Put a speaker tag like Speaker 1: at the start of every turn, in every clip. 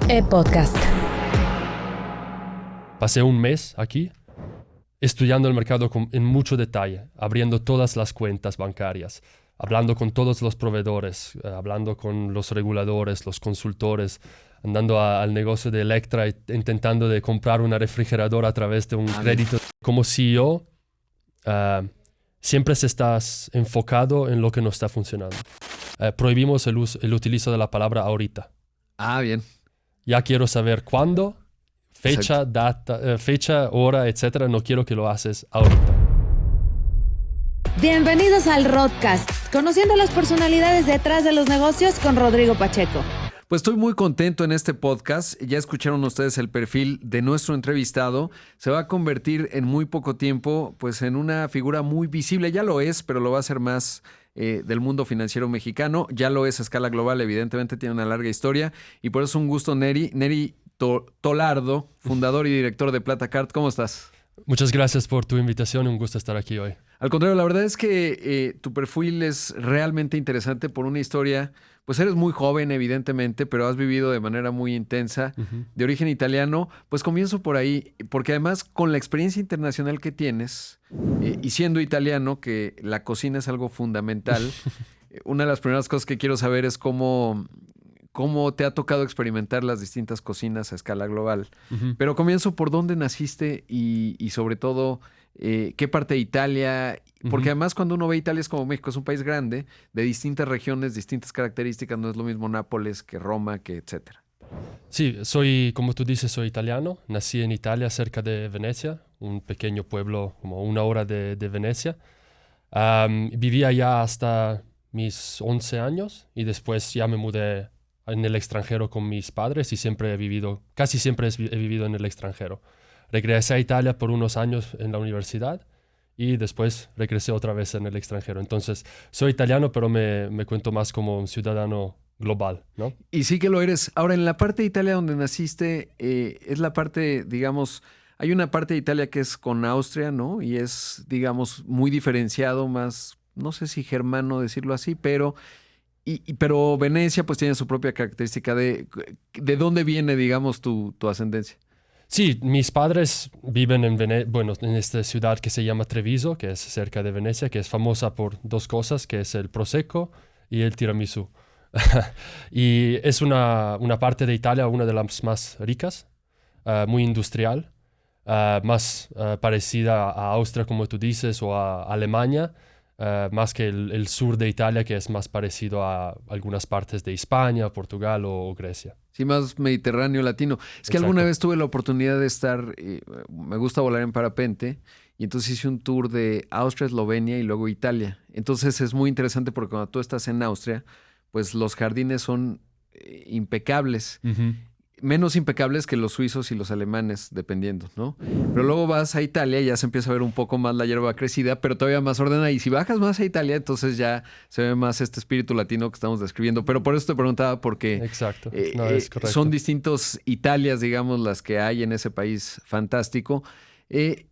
Speaker 1: Podcast.
Speaker 2: Pasé un mes aquí estudiando el mercado en mucho detalle, abriendo todas las cuentas bancarias, hablando con todos los proveedores, hablando con los reguladores, los consultores, andando al negocio de Electra intentando de comprar una refrigeradora a través de un crédito. Como CEO, siempre estás enfocado en lo que no está funcionando. Prohibimos el utilizo de la palabra ahorita.
Speaker 3: Bien.
Speaker 2: Ya quiero saber cuándo, fecha, data, fecha, hora, etcétera. No quiero que lo haces ahorita.
Speaker 1: Bienvenidos al Rodcast, conociendo las personalidades detrás de los negocios con Rodrigo Pacheco.
Speaker 3: Pues estoy muy contento en este podcast. Ya escucharon ustedes el perfil de nuestro entrevistado. Se va a convertir en muy poco tiempo pues en una figura muy visible. Ya lo es, pero lo va a hacer más del mundo financiero mexicano. Ya lo es a escala global, evidentemente tiene una larga historia. Y por eso es un gusto, Neri Tolardo, fundador y director de Platacard. ¿Cómo estás?
Speaker 2: Muchas gracias por tu invitación. Un gusto estar aquí hoy.
Speaker 3: Al contrario, la verdad es que tu perfil es realmente interesante por una historia. Pues eres muy joven, evidentemente, pero has vivido de manera muy intensa, de origen italiano. Pues comienzo por ahí, porque además con la experiencia internacional que tienes, y siendo italiano, que la cocina es algo fundamental, una de las primeras cosas que quiero saber es cómo te ha tocado experimentar las distintas cocinas a escala global. Pero comienzo por dónde naciste y sobre todo, qué parte de Italia. Porque además cuando uno ve Italia es como México, es un país grande, de distintas regiones, distintas características. No es lo mismo Nápoles que Roma, que etcétera.
Speaker 2: Sí, como tú dices, soy italiano. Nací en Italia, cerca de Venecia, un pequeño pueblo como 1 hora de Venecia. Viví allá hasta mis 11 años y después ya me mudé en el extranjero con mis padres y casi siempre he vivido en el extranjero. Regresé a Italia por unos años en la universidad y después regresé otra vez en el extranjero. Entonces, soy italiano, pero me cuento más como un ciudadano global, ¿no?
Speaker 3: Y sí que lo eres. Ahora, en la parte de Italia donde naciste, es la parte, digamos, hay una parte de Italia que es con Austria, ¿no? Y es, digamos, muy diferenciado, más, no sé si germano decirlo así, pero Venecia pues tiene su propia característica de dónde viene, digamos, tu ascendencia.
Speaker 2: Sí, mis padres viven en esta ciudad que se llama Treviso, que es cerca de Venecia, que es famosa por 2 cosas, que es el Prosecco y el tiramisú. Y es una parte de Italia, una de las más ricas, muy industrial, más parecida a Austria, como tú dices, o a Alemania, más que el sur de Italia, que es más parecido a algunas partes de España, Portugal o Grecia.
Speaker 3: Sí, más mediterráneo, latino. Es que alguna vez tuve la oportunidad de estar, me gusta volar en parapente, y entonces hice un tour de Austria, Eslovenia y luego Italia. Entonces es muy interesante porque cuando tú estás en Austria, pues los jardines son impecables. Menos impecables que los suizos y los alemanes, dependiendo, ¿no? Pero luego vas a Italia y ya se empieza a ver un poco más la hierba crecida, pero todavía más ordenada. Y si bajas más a Italia, entonces ya se ve más este espíritu latino que estamos describiendo. Pero por eso te preguntaba, porque
Speaker 2: exacto. No, es correcto.
Speaker 3: Son distintos Italias, digamos, las que hay en ese país fantástico.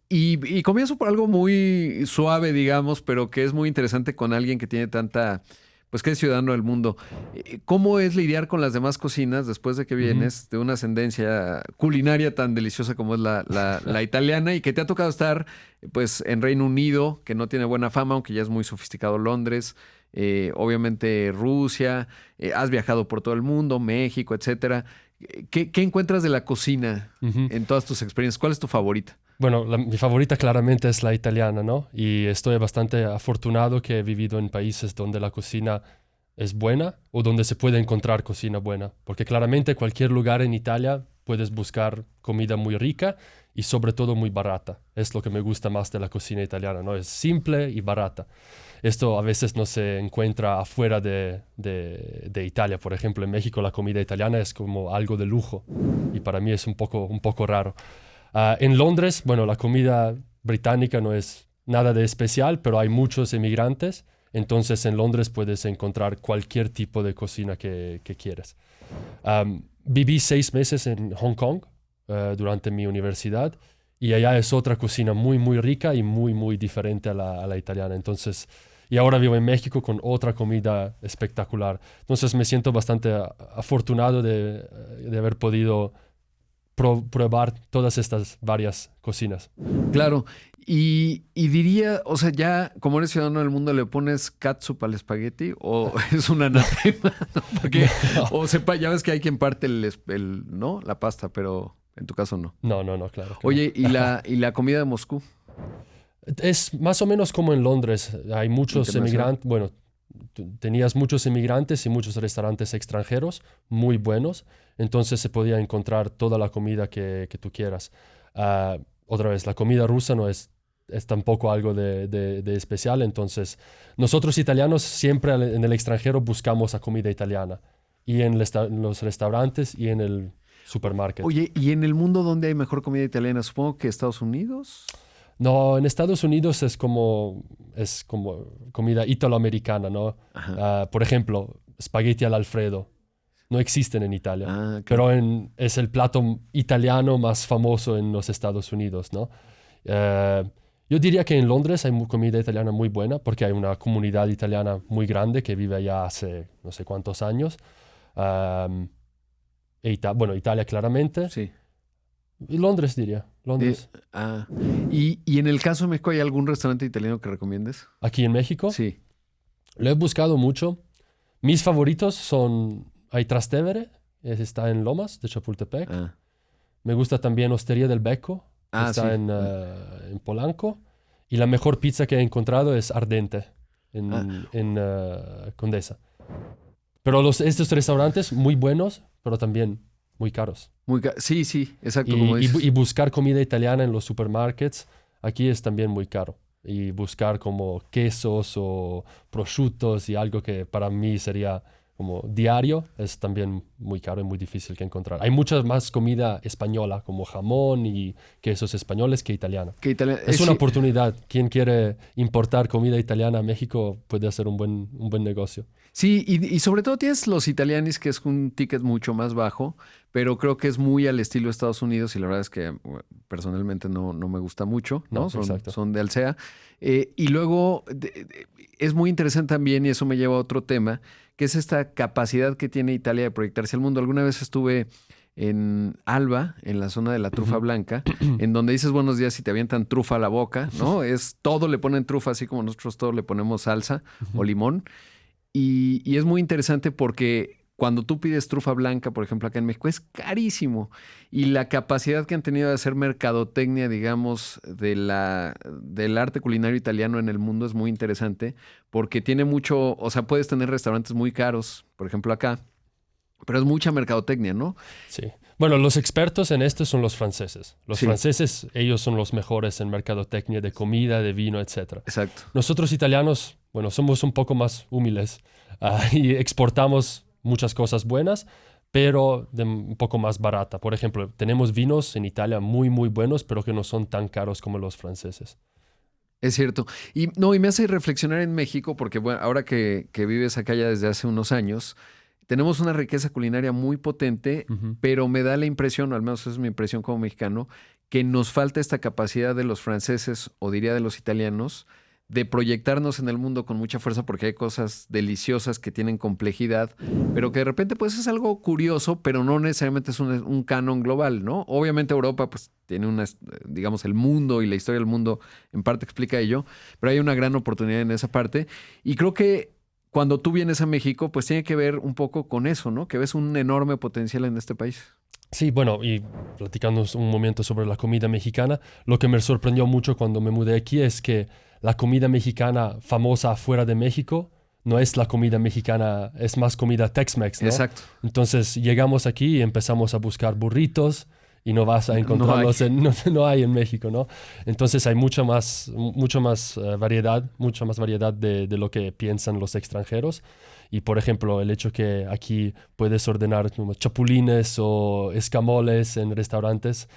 Speaker 3: Y comienzo por algo muy suave, digamos, pero que es muy interesante con alguien que tiene tanta... Pues que es ciudadano del mundo. ¿Cómo es lidiar con las demás cocinas después de que vienes de una ascendencia culinaria tan deliciosa como es la italiana y que te ha tocado estar pues en Reino Unido, que no tiene buena fama, aunque ya es muy sofisticado Londres, obviamente Rusia, has viajado por todo el mundo, México, etcétera? ¿Qué encuentras de la cocina en todas tus experiencias? ¿Cuál es tu favorita?
Speaker 2: Bueno, mi favorita claramente es la italiana, ¿no? Y estoy bastante afortunado que he vivido en países donde la cocina es buena o donde se puede encontrar cocina buena. Porque claramente cualquier lugar en Italia puedes buscar comida muy rica y sobre todo muy barata. Es lo que me gusta más de la cocina italiana, ¿no? Es simple y barata. Esto a veces no se encuentra afuera de Italia. Por ejemplo, en México la comida italiana es como algo de lujo y para mí es un poco raro. En Londres, bueno, la comida británica no es nada de especial, pero hay muchos emigrantes. Entonces en Londres puedes encontrar cualquier tipo de cocina que quieras. Viví 6 meses en Hong Kong durante mi universidad y allá es otra cocina muy, muy rica y muy, muy diferente a la italiana. Entonces Y ahora vivo en México con otra comida espectacular. Entonces me siento bastante afortunado de haber podido probar todas estas varias cocinas.
Speaker 3: Claro, y diría, o sea, ya como eres ciudadano del mundo, ¿le pones catsup al espagueti o es un anatema? ¿No? Porque, o sepa, ya ves que hay quien parte ¿no? La pasta, pero en tu caso no.
Speaker 2: No, claro.
Speaker 3: Oye, ¿y la comida de Moscú?
Speaker 2: Es más o menos como en Londres. Hay muchos emigrantes, bueno, tenías muchos inmigrantes y muchos restaurantes extranjeros muy buenos, entonces se podía encontrar toda la comida que tú quieras. Otra vez, la comida rusa no es tampoco algo de especial, entonces nosotros italianos siempre en el extranjero buscamos la comida italiana y en los restaurantes y en el supermercado.
Speaker 3: Oye, ¿y en el mundo dónde hay mejor comida italiana? Supongo que Estados Unidos.
Speaker 2: No, en Estados Unidos es como comida italoamericana, ¿no? Por ejemplo, espagueti al Alfredo. No existen en Italia,
Speaker 3: claro.
Speaker 2: pero es el plato italiano más famoso en los Estados Unidos, ¿no? Yo diría que en Londres hay comida italiana muy buena porque hay una comunidad italiana muy grande que vive allá hace no sé cuántos años. Bueno, Italia claramente.
Speaker 3: Sí.
Speaker 2: Y Londres diría, Londres.
Speaker 3: ¿Y en el caso de México hay algún restaurante italiano que recomiendes?
Speaker 2: Aquí en México.
Speaker 3: Sí.
Speaker 2: Lo he buscado mucho. Mis favoritos son... Hay Trastevere, está en Lomas de Chapultepec. Me gusta también Osteria del Becco, está en Polanco. Y la mejor pizza que he encontrado es Ardente, en Condesa. Pero estos restaurantes muy buenos, pero también muy caros.
Speaker 3: Sí, exacto. Como dices.
Speaker 2: Y buscar comida italiana en los supermarkets, aquí es también muy caro. Y buscar como quesos o prosciutos y algo que para mí sería como diario, es también muy caro y muy difícil que encontrar. Hay mucha más comida española, como jamón y quesos españoles que italiana. Es una oportunidad. Quien quiere importar comida italiana a México puede hacer un buen negocio.
Speaker 3: Sí, y sobre todo tienes los italianis, que es un ticket mucho más bajo, pero creo que es muy al estilo de Estados Unidos y la verdad es que personalmente no me gusta mucho, ¿no? Son de Alsea. Y luego es muy interesante también, y eso me lleva a otro tema, que es esta capacidad que tiene Italia de proyectarse al mundo. Alguna vez estuve en Alba, en la zona de la trufa blanca, en donde dices buenos días y te avientan trufa a la boca, ¿no? Todo le ponen trufa, así como nosotros todos le ponemos salsa o limón. Y es muy interesante porque cuando tú pides trufa blanca, por ejemplo, acá en México, es carísimo. Y la capacidad que han tenido de hacer mercadotecnia, digamos, del arte culinario italiano en el mundo es muy interesante porque tiene mucho, o sea, puedes tener restaurantes muy caros, por ejemplo, acá, pero es mucha mercadotecnia, ¿no?
Speaker 2: Sí. Bueno, los expertos en esto son los franceses. Los franceses, ellos son los mejores en mercadotecnia de comida, de vino, etc.
Speaker 3: Exacto.
Speaker 2: Nosotros italianos, bueno, somos un poco más humildes y exportamos muchas cosas buenas, pero de un poco más barata. Por ejemplo, tenemos vinos en Italia muy, muy buenos, pero que no son tan caros como los franceses.
Speaker 3: Es cierto. Y me hace reflexionar en México, porque bueno, ahora que vives acá ya desde hace unos años, tenemos una riqueza culinaria muy potente, pero me da la impresión, o al menos es mi impresión como mexicano, que nos falta esta capacidad de los franceses, o diría de los italianos, de proyectarnos en el mundo con mucha fuerza porque hay cosas deliciosas que tienen complejidad, pero que de repente pues es algo curioso, pero no necesariamente es un canon global, ¿no? Obviamente Europa pues tiene digamos, el mundo y la historia del mundo en parte explica ello, pero hay una gran oportunidad en esa parte y creo que cuando tú vienes a México pues tiene que ver un poco con eso, ¿no? Que ves un enorme potencial en este país.
Speaker 2: Sí, bueno, y platicando un momento sobre la comida mexicana, lo que me sorprendió mucho cuando me mudé aquí es que la comida mexicana famosa afuera de México no es la comida mexicana, es más comida Tex-Mex, ¿no?
Speaker 3: Exacto.
Speaker 2: Entonces llegamos aquí y empezamos a buscar burritos y no vas a encontrarlos, no hay en México, ¿no? Entonces hay mucha más variedad de lo que piensan los extranjeros. Y, por ejemplo, el hecho que aquí puedes ordenar chapulines o escamoles en restaurantes,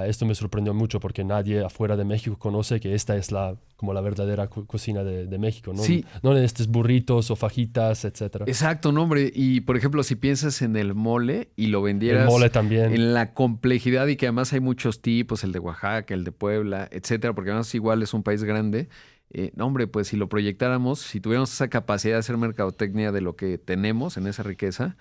Speaker 2: esto me sorprendió mucho porque nadie afuera de México conoce que esta es como la verdadera cocina de México, ¿no?
Speaker 3: Sí.
Speaker 2: No de estos burritos o fajitas, etc.
Speaker 3: Exacto, no, hombre. Y, por ejemplo, si piensas en el mole y lo vendieras...
Speaker 2: El mole también.
Speaker 3: En la complejidad y que además hay muchos tipos, el de Oaxaca, el de Puebla, etcétera, porque además igual es un país grande. no, hombre, pues si lo proyectáramos, si tuviéramos esa capacidad de hacer mercadotecnia de lo que tenemos en esa riqueza,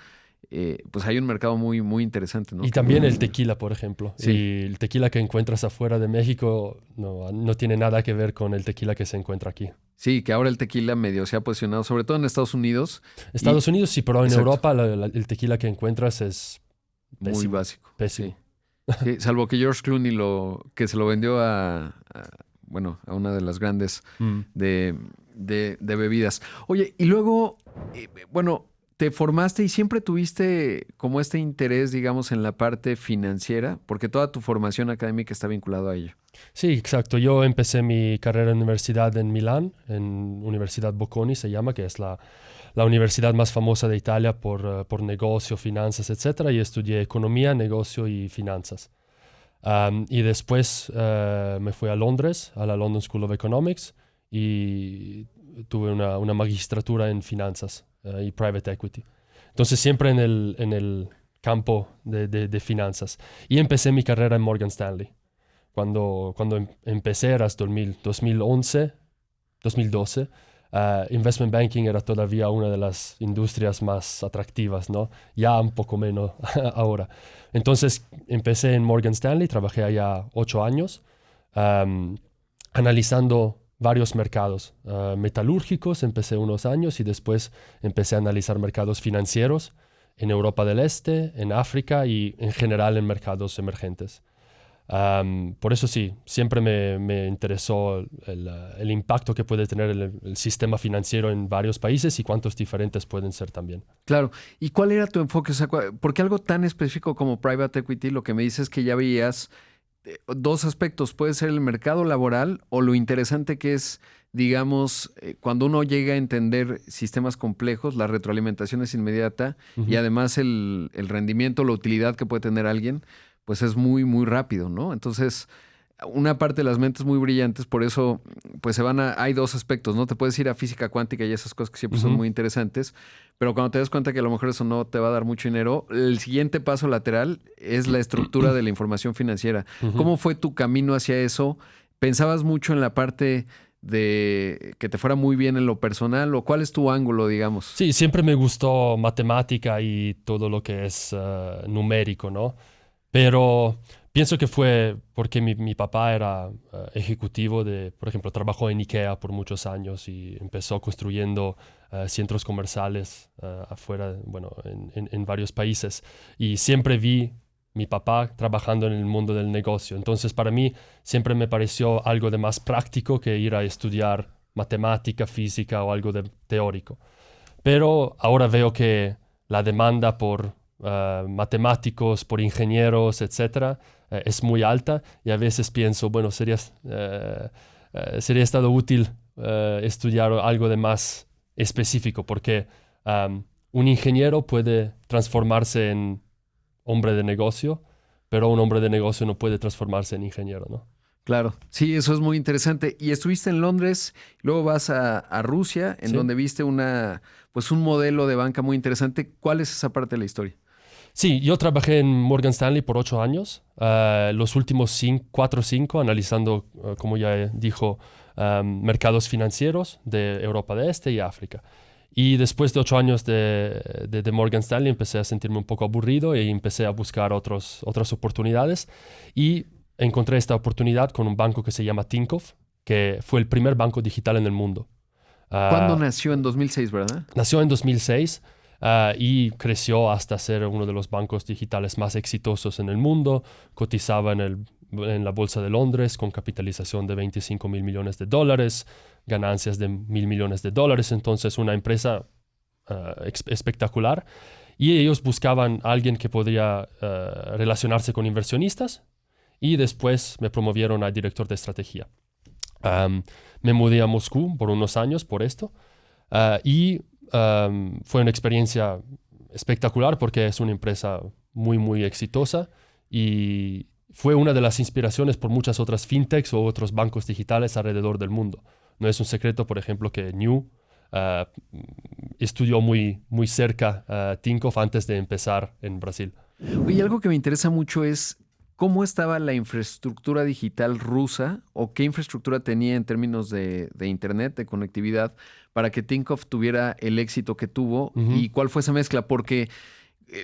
Speaker 3: pues hay un mercado muy, muy interesante, ¿no?
Speaker 2: Y también el tequila, por ejemplo.
Speaker 3: Sí.
Speaker 2: Y el tequila que encuentras afuera de México no tiene nada que ver con el tequila que se encuentra aquí.
Speaker 3: Sí, que ahora el tequila medio se ha posicionado, sobre todo en Estados Unidos.
Speaker 2: Estados Unidos sí, pero en
Speaker 3: Exacto.
Speaker 2: Europa el tequila que encuentras es
Speaker 3: Muy
Speaker 2: pésimo.
Speaker 3: básico.
Speaker 2: Pésimo.
Speaker 3: Sí. Sí, salvo que George Clooney que se lo vendió bueno, a una de las grandes de bebidas. Oye, y luego, bueno, te formaste y siempre tuviste como este interés, digamos, en la parte financiera, porque toda tu formación académica está vinculada a ello.
Speaker 2: Sí, exacto. Yo empecé mi carrera en universidad en Milán, en Universidad Bocconi se llama, que es la universidad más famosa de Italia por negocio, finanzas, etc. Y estudié economía, negocio y finanzas. Y después me fui a Londres, a la London School of Economics, y tuve una magistratura en finanzas y private equity. Entonces siempre en el campo de finanzas. Y empecé mi carrera en Morgan Stanley. Cuando empecé era 2011, 2012. Investment banking era todavía una de las industrias más atractivas, ¿no? Ya un poco menos ahora. Entonces empecé en Morgan Stanley, trabajé allá 8 años, analizando varios mercados metalúrgicos, empecé unos años y después empecé a analizar mercados financieros en Europa del Este, en África y en general en mercados emergentes. Por eso sí, siempre me interesó el impacto que puede tener el sistema financiero en varios países y cuántos diferentes pueden ser también.
Speaker 3: Claro. ¿Y cuál era tu enfoque? O sea, porque algo tan específico como private equity, lo que me dices es que ya veías dos aspectos. Puede ser el mercado laboral o lo interesante que es, digamos, cuando uno llega a entender sistemas complejos, la retroalimentación es inmediata y además el rendimiento, la utilidad que puede tener alguien, pues es muy, muy rápido, ¿no? Entonces, una parte de las mentes muy brillantes, por eso, pues hay dos aspectos, ¿no? Te puedes ir a física cuántica y esas cosas que siempre son muy interesantes, pero cuando te das cuenta que a lo mejor eso no te va a dar mucho dinero, el siguiente paso lateral es la estructura de la información financiera. ¿Cómo fue tu camino hacia eso? ¿Pensabas mucho en la parte de que te fuera muy bien en lo personal o cuál es tu ángulo, digamos?
Speaker 2: Sí, siempre me gustó matemática y todo lo que es numérico, ¿no? Pero pienso que fue porque mi papá era ejecutivo por ejemplo, trabajó en IKEA por muchos años y empezó construyendo centros comerciales afuera, bueno, en varios países. Y siempre vi mi papá trabajando en el mundo del negocio. Entonces, para mí siempre me pareció algo de más práctico que ir a estudiar matemática, física o algo de teórico. Pero ahora veo que la demanda por matemáticos, por ingenieros, etcétera, es muy alta y a veces pienso, bueno, sería estado útil estudiar algo de más específico porque un ingeniero puede transformarse en hombre de negocio, pero un hombre de negocio no puede transformarse en ingeniero, ¿no?
Speaker 3: Claro, sí, eso es muy interesante. Y estuviste en Londres, luego vas a Rusia, en donde viste un modelo de banca muy interesante. ¿Cuál es esa parte de la historia?
Speaker 2: Sí, yo trabajé en Morgan Stanley por 8 años, los últimos 4 o 5 analizando, como ya dijo, mercados financieros de Europa del Este y África. Y después de 8 años de Morgan Stanley empecé a sentirme un poco aburrido y empecé a buscar otras oportunidades y encontré esta oportunidad con un banco que se llama Tinkoff, que fue el primer banco digital en el mundo.
Speaker 3: ¿Cuándo nació? En 2006, ¿verdad?
Speaker 2: Nació en 2006. Y creció hasta ser uno de los bancos digitales más exitosos en el mundo. Cotizaba en la Bolsa de Londres con capitalización de $25 mil millones, ganancias de $1.000 millones. Entonces, una empresa espectacular. Y ellos buscaban a alguien que podría relacionarse con inversionistas. Y después me promovieron a director de estrategia. Me mudé a Moscú por unos años por esto. Fue una experiencia espectacular porque es una empresa muy, muy exitosa y fue una de las inspiraciones por muchas otras fintechs o otros bancos digitales alrededor del mundo. No es un secreto, por ejemplo, que New estudió muy, muy cerca Tinkoff antes de empezar en Brasil.
Speaker 3: Oye, algo que me interesa mucho es ¿cómo estaba la infraestructura digital rusa o qué infraestructura tenía en términos de Internet, de conectividad, para que Tinkoff tuviera el éxito que tuvo? ¿Y cuál fue esa mezcla? Porque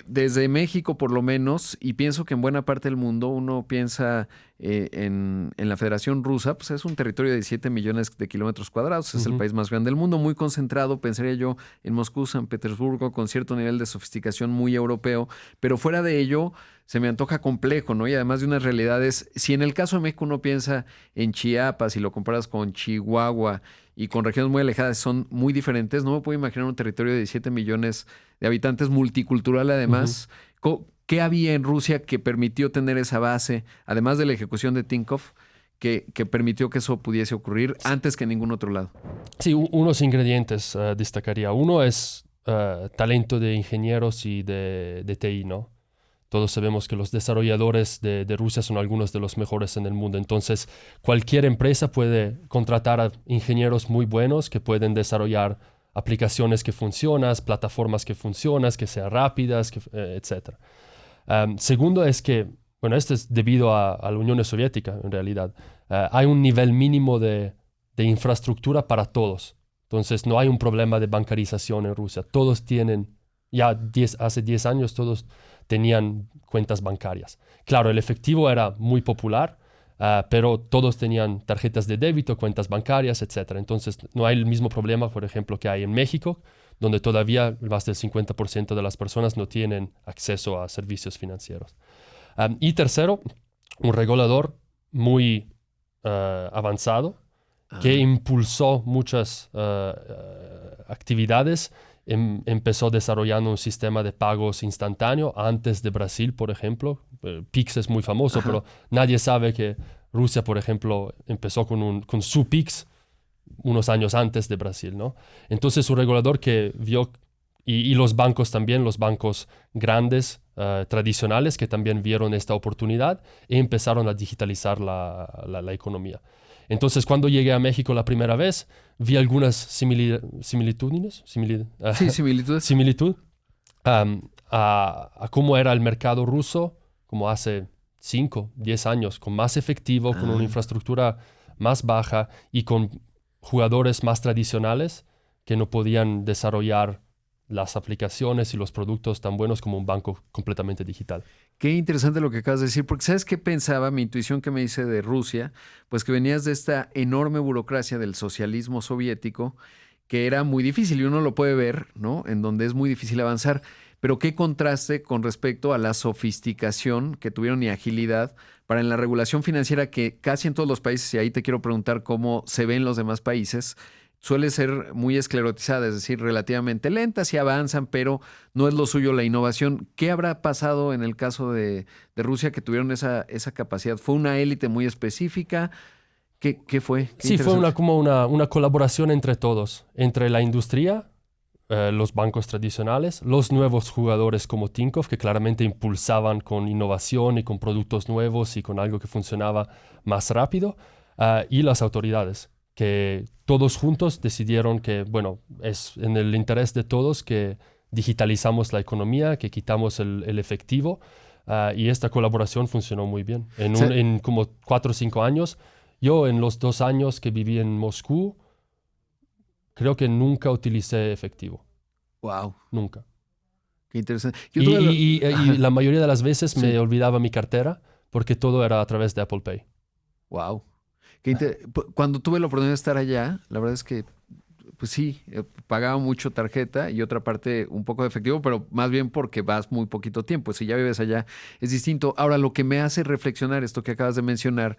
Speaker 3: desde México, por lo menos, y pienso que en buena parte del mundo, uno piensa en la Federación Rusa, pues es un territorio de 7 millones de kilómetros cuadrados, es el país más grande del mundo, muy concentrado, pensaría yo, en Moscú, San Petersburgo, con cierto nivel de sofisticación muy europeo, pero fuera de ello se me antoja complejo, ¿no? Y además de unas realidades, si en el caso de México uno piensa en Chiapas y lo comparas con Chihuahua y con regiones muy alejadas, son muy diferentes, no me puedo imaginar un territorio de 17 millones de habitantes, multicultural además. ¿Qué había en Rusia que permitió tener esa base, además de la ejecución de Tinkoff, que permitió que eso pudiese ocurrir antes que en ningún otro lado?
Speaker 2: Sí, unos ingredientes destacaría. Uno es talento de ingenieros y de TI, ¿no? Todos sabemos que los desarrolladores de Rusia son algunos de los mejores en el mundo. Entonces, cualquier empresa puede contratar a ingenieros muy buenos que pueden desarrollar aplicaciones que funcionan, plataformas que funcionan, que sean rápidas, etc. Segundo es que, bueno, esto es debido a la Unión Soviética, en realidad. Hay un nivel mínimo de infraestructura para todos. Entonces, no hay un problema de bancarización en Rusia. Todos tienen, hace 10 años, todos tenían cuentas bancarias. Claro, el efectivo era muy popular, pero todos tenían tarjetas de débito, cuentas bancarias, etc. Entonces, no hay el mismo problema, por ejemplo, que hay en México, donde todavía más del 50% de las personas no tienen acceso a servicios financieros. Y tercero, un regulador muy avanzado que impulsó muchas actividades. Empezó desarrollando un sistema de pagos instantáneo antes de Brasil, por ejemplo. Pix es muy famoso, pero nadie sabe que Rusia, por ejemplo, empezó con su Pix unos años antes de Brasil, ¿no? Entonces, un regulador que vio, y los bancos también, los bancos grandes, tradicionales, que también vieron esta oportunidad y empezaron a digitalizar la economía. Entonces, cuando llegué a México la primera vez, vi algunas similitudes a cómo era el mercado ruso, como hace 5, 10 años, con más efectivo, con una infraestructura más baja y con jugadores más tradicionales que no podían desarrollar las aplicaciones y los productos tan buenos como un banco completamente digital.
Speaker 3: Qué interesante lo que acabas de decir, porque ¿sabes qué pensaba? Mi intuición que me dice de Rusia, pues que venías de esta enorme burocracia del socialismo soviético, que era muy difícil y uno lo puede ver, ¿no? En donde es muy difícil avanzar, pero qué contraste con respecto a la sofisticación que tuvieron y agilidad para en la regulación financiera que casi en todos los países, y ahí te quiero preguntar cómo se ve en los demás países, suele ser muy esclerotizada, es decir, relativamente lenta, sí avanzan, pero no es lo suyo la innovación. ¿Qué habrá pasado en el caso de Rusia que tuvieron esa capacidad? ¿Fue una élite muy específica? ¿Qué fue?
Speaker 2: Sí, fue como una colaboración entre todos, entre la industria, los bancos tradicionales, los nuevos jugadores como Tinkoff, que claramente impulsaban con innovación y con productos nuevos y con algo que funcionaba más rápido, y las autoridades, que todos juntos decidieron que, bueno, es en el interés de todos que digitalizamos la economía, que quitamos el efectivo, y esta colaboración funcionó muy bien. En como 4 o 5 años, yo en los 2 años que viví en Moscú, creo que nunca utilicé efectivo.
Speaker 3: Wow.
Speaker 2: Nunca.
Speaker 3: Qué interesante.
Speaker 2: Y la mayoría de las veces me olvidaba mi cartera porque todo era a través de Apple Pay.
Speaker 3: Wow. Cuando tuve la oportunidad de estar allá, la verdad es que, pues sí, pagaba mucho tarjeta y otra parte un poco de efectivo, pero más bien porque vas muy poquito tiempo. Si ya vives allá, es distinto. Ahora, lo que me hace reflexionar esto que acabas de mencionar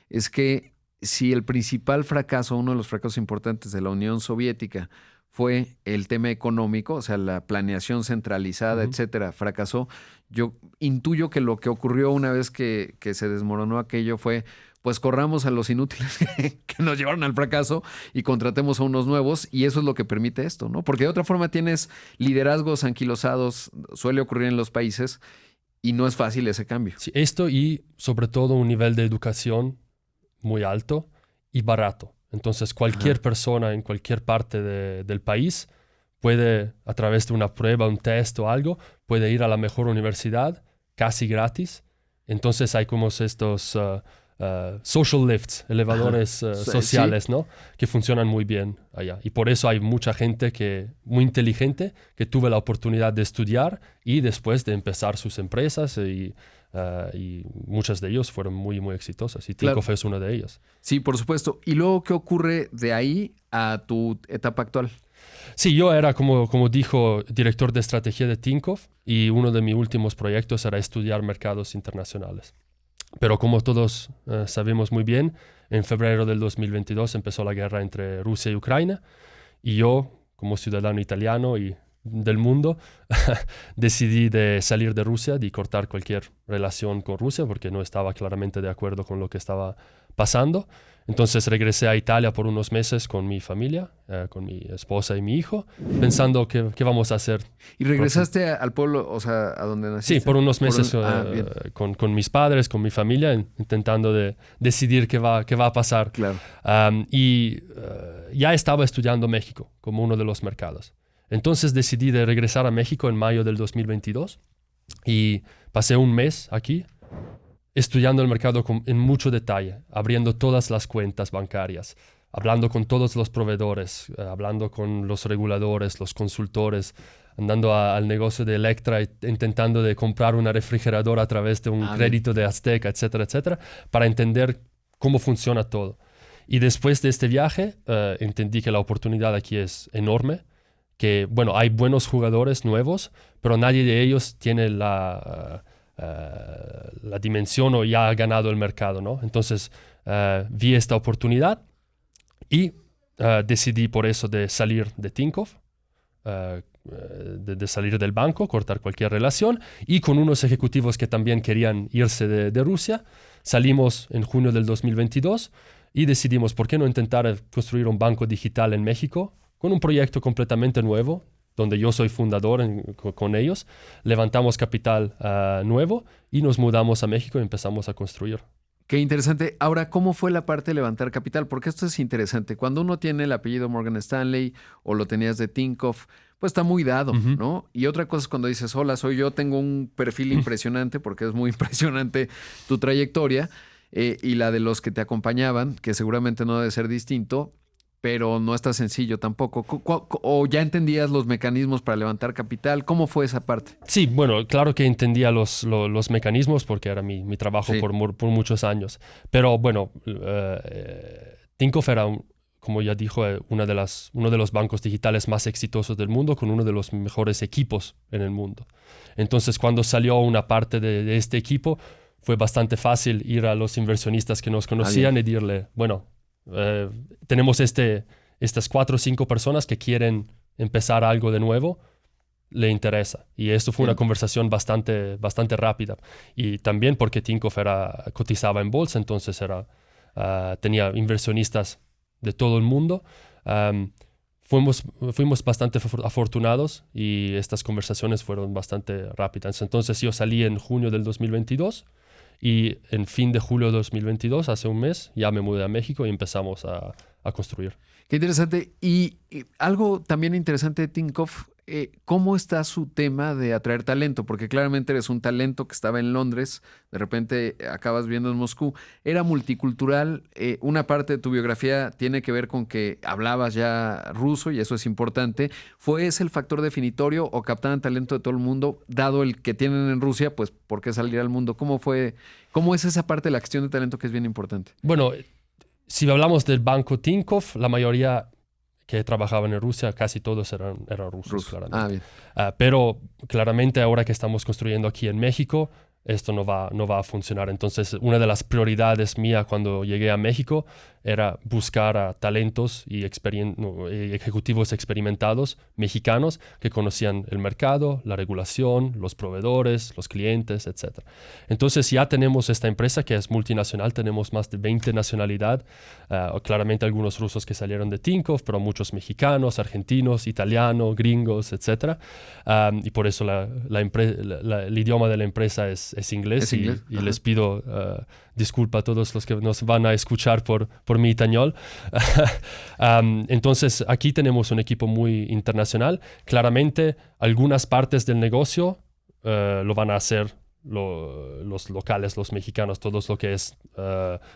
Speaker 3: es que si el principal fracaso, uno de los fracasos importantes de la Unión Soviética fue el tema económico, o sea, la planeación centralizada, etcétera, fracasó, yo intuyo que lo que ocurrió una vez que se desmoronó aquello fue, pues corramos a los inútiles que nos llevaron al fracaso y contratemos a unos nuevos, y eso es lo que permite esto, ¿no? Porque de otra forma tienes liderazgos anquilosados, suele ocurrir en los países, y no es fácil ese cambio.
Speaker 2: Sí, esto y sobre todo un nivel de educación muy alto y barato. Entonces cualquier persona en cualquier parte del país puede, a través de una prueba, un test o algo, puede ir a la mejor universidad casi gratis Entonces hay como estos social lifts, elevadores sociales,
Speaker 3: sí.
Speaker 2: ¿no? Que funcionan muy bien allá. Y por eso hay mucha gente muy inteligente que tuvo la oportunidad de estudiar y después de empezar sus empresas y muchas de ellos fueron muy, muy exitosas. Y Tinkoff es una de ellas.
Speaker 3: Sí, por supuesto. ¿Y luego qué ocurre de ahí a tu etapa actual?
Speaker 2: Sí, yo era, como dijo, director de estrategia de Tinkoff y uno de mis últimos proyectos era estudiar mercados internacionales. Pero como todos sabemos muy bien, en febrero del 2022 empezó la guerra entre Rusia y Ucrania y yo, como ciudadano italiano y del mundo, decidí de salir de Rusia, de cortar cualquier relación con Rusia porque no estaba claramente de acuerdo con lo que estaba pasando. Entonces regresé a Italia por unos meses con mi familia, con mi esposa y mi hijo, pensando qué vamos a hacer.
Speaker 3: ¿Y regresaste al pueblo, o sea, a donde naciste?
Speaker 2: Sí, por unos meses con mis padres, con mi familia, intentando decidir qué va a pasar.
Speaker 3: Claro.
Speaker 2: Ya estaba estudiando México como uno de los mercados. Entonces decidí de regresar a México en mayo del 2022 y pasé un mes aquí estudiando el mercado en mucho detalle, abriendo todas las cuentas bancarias, hablando con todos los proveedores, hablando con los reguladores, los consultores, andando al negocio de Electra intentando de comprar una refrigeradora a través de un crédito de Azteca, etcétera, etcétera, para entender cómo funciona todo. Y después de este viaje entendí que la oportunidad aquí es enorme, que, bueno, hay buenos jugadores nuevos, pero nadie de ellos tiene la dimensión o ya ha ganado el mercado, ¿no? Entonces vi esta oportunidad y decidí por eso de salir de Tinkoff, de salir del banco, cortar cualquier relación, y con unos ejecutivos que también querían irse de Rusia, salimos en junio del 2022 y decidimos por qué no intentar construir un banco digital en México con un proyecto completamente nuevo, donde yo soy fundador con ellos. Levantamos capital nuevo y nos mudamos a México y empezamos a construir.
Speaker 3: Qué interesante. Ahora, ¿cómo fue la parte de levantar capital? Porque esto es interesante. Cuando uno tiene el apellido Morgan Stanley o lo tenías de Tinkoff, pues está muy dado, ¿no? Y otra cosa es cuando dices, hola, soy yo, tengo un perfil impresionante, porque es muy impresionante tu trayectoria, y la de los que te acompañaban, que seguramente no debe ser distinto, pero no está sencillo tampoco. ¿O ya entendías los mecanismos para levantar capital? ¿Cómo fue esa parte?
Speaker 2: Sí, bueno, claro que entendía los mecanismos porque era mi trabajo por muchos años. Pero bueno, Tinkoff era, como ya dijo, uno de los bancos digitales más exitosos del mundo, con uno de los mejores equipos en el mundo. Entonces, cuando salió una parte de este equipo, fue bastante fácil ir a los inversionistas que nos conocían y decirle, bueno, tenemos estas 4 o 5 personas que quieren empezar algo de nuevo, le interesa. Y esto fue una conversación bastante rápida. Y también porque Tinkoff cotizaba en bolsa, entonces tenía inversionistas de todo el mundo. Fuimos bastante afortunados y estas conversaciones fueron bastante rápidas. Entonces yo salí en junio del 2022. Y en fin de julio de 2022, hace un mes, ya me mudé a México y empezamos a construir.
Speaker 3: Qué interesante. Y algo también interesante de Tinkoff, ¿cómo está su tema de atraer talento? Porque claramente eres un talento que estaba en Londres, de repente acabas viendo en Moscú. Era multicultural. Una parte de tu biografía tiene que ver con que hablabas ya ruso y eso es importante. ¿Fue ese el factor definitorio o captaban talento de todo el mundo? Dado el que tienen en Rusia, pues ¿por qué salir al mundo? ¿Cómo es esa parte de la gestión de talento que es bien importante?
Speaker 2: Bueno, si hablamos del banco Tinkoff, la mayoría que trabajaban en Rusia, casi todos eran rusos, claramente.
Speaker 3: Bien.
Speaker 2: Pero claramente ahora que estamos construyendo aquí en México, esto no va a funcionar. Entonces, una de las prioridades mía cuando llegué a México era buscar a talentos y ejecutivos experimentados mexicanos que conocían el mercado, la regulación, los proveedores, los clientes, etc. Entonces, ya tenemos esta empresa que es multinacional, tenemos más de 20 nacionalidades, claramente algunos rusos que salieron de Tinkoff, pero muchos mexicanos, argentinos, italianos, gringos, etc. Y por eso el idioma de la empresa es inglés. Y les pido disculpa a todos los que nos van a escuchar por mi español. Entonces, aquí tenemos un equipo muy internacional. Claramente, algunas partes del negocio lo van a hacer los locales, los mexicanos, todo lo que es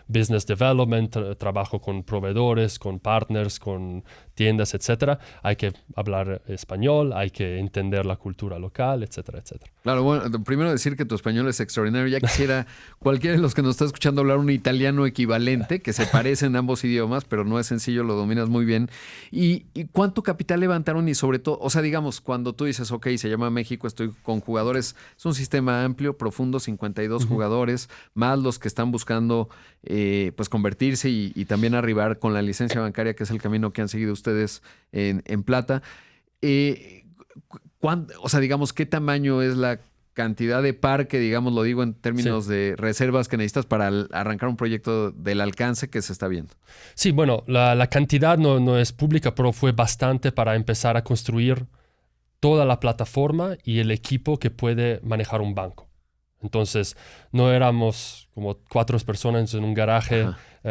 Speaker 2: business development, trabajo con proveedores, con partners, con tiendas, etcétera. Hay que hablar español, hay que entender la cultura local, etcétera, etcétera.
Speaker 3: Claro, bueno, primero decir que tu español es extraordinario. Ya quisiera cualquiera de los que nos está escuchando hablar un italiano equivalente, que se parece en ambos idiomas, pero no es sencillo, lo dominas muy bien. ¿Y cuánto capital levantaron? Y sobre todo, o sea, digamos, cuando tú dices, ok, se llama México, estoy con jugadores, es un sistema amplio, profundo, 52 jugadores, más los que están buscando pues convertirse y también arribar con la licencia bancaria, que es el camino que han seguido ustedes en Plata. O sea, digamos, ¿qué tamaño es la cantidad de parque, digamos, lo digo en términos de reservas que necesitas para arrancar un proyecto del alcance que se está viendo?
Speaker 2: Sí, bueno, la cantidad no es pública, pero fue bastante para empezar a construir toda la plataforma y el equipo que puede manejar un banco. Entonces, no éramos como 4 personas en un garaje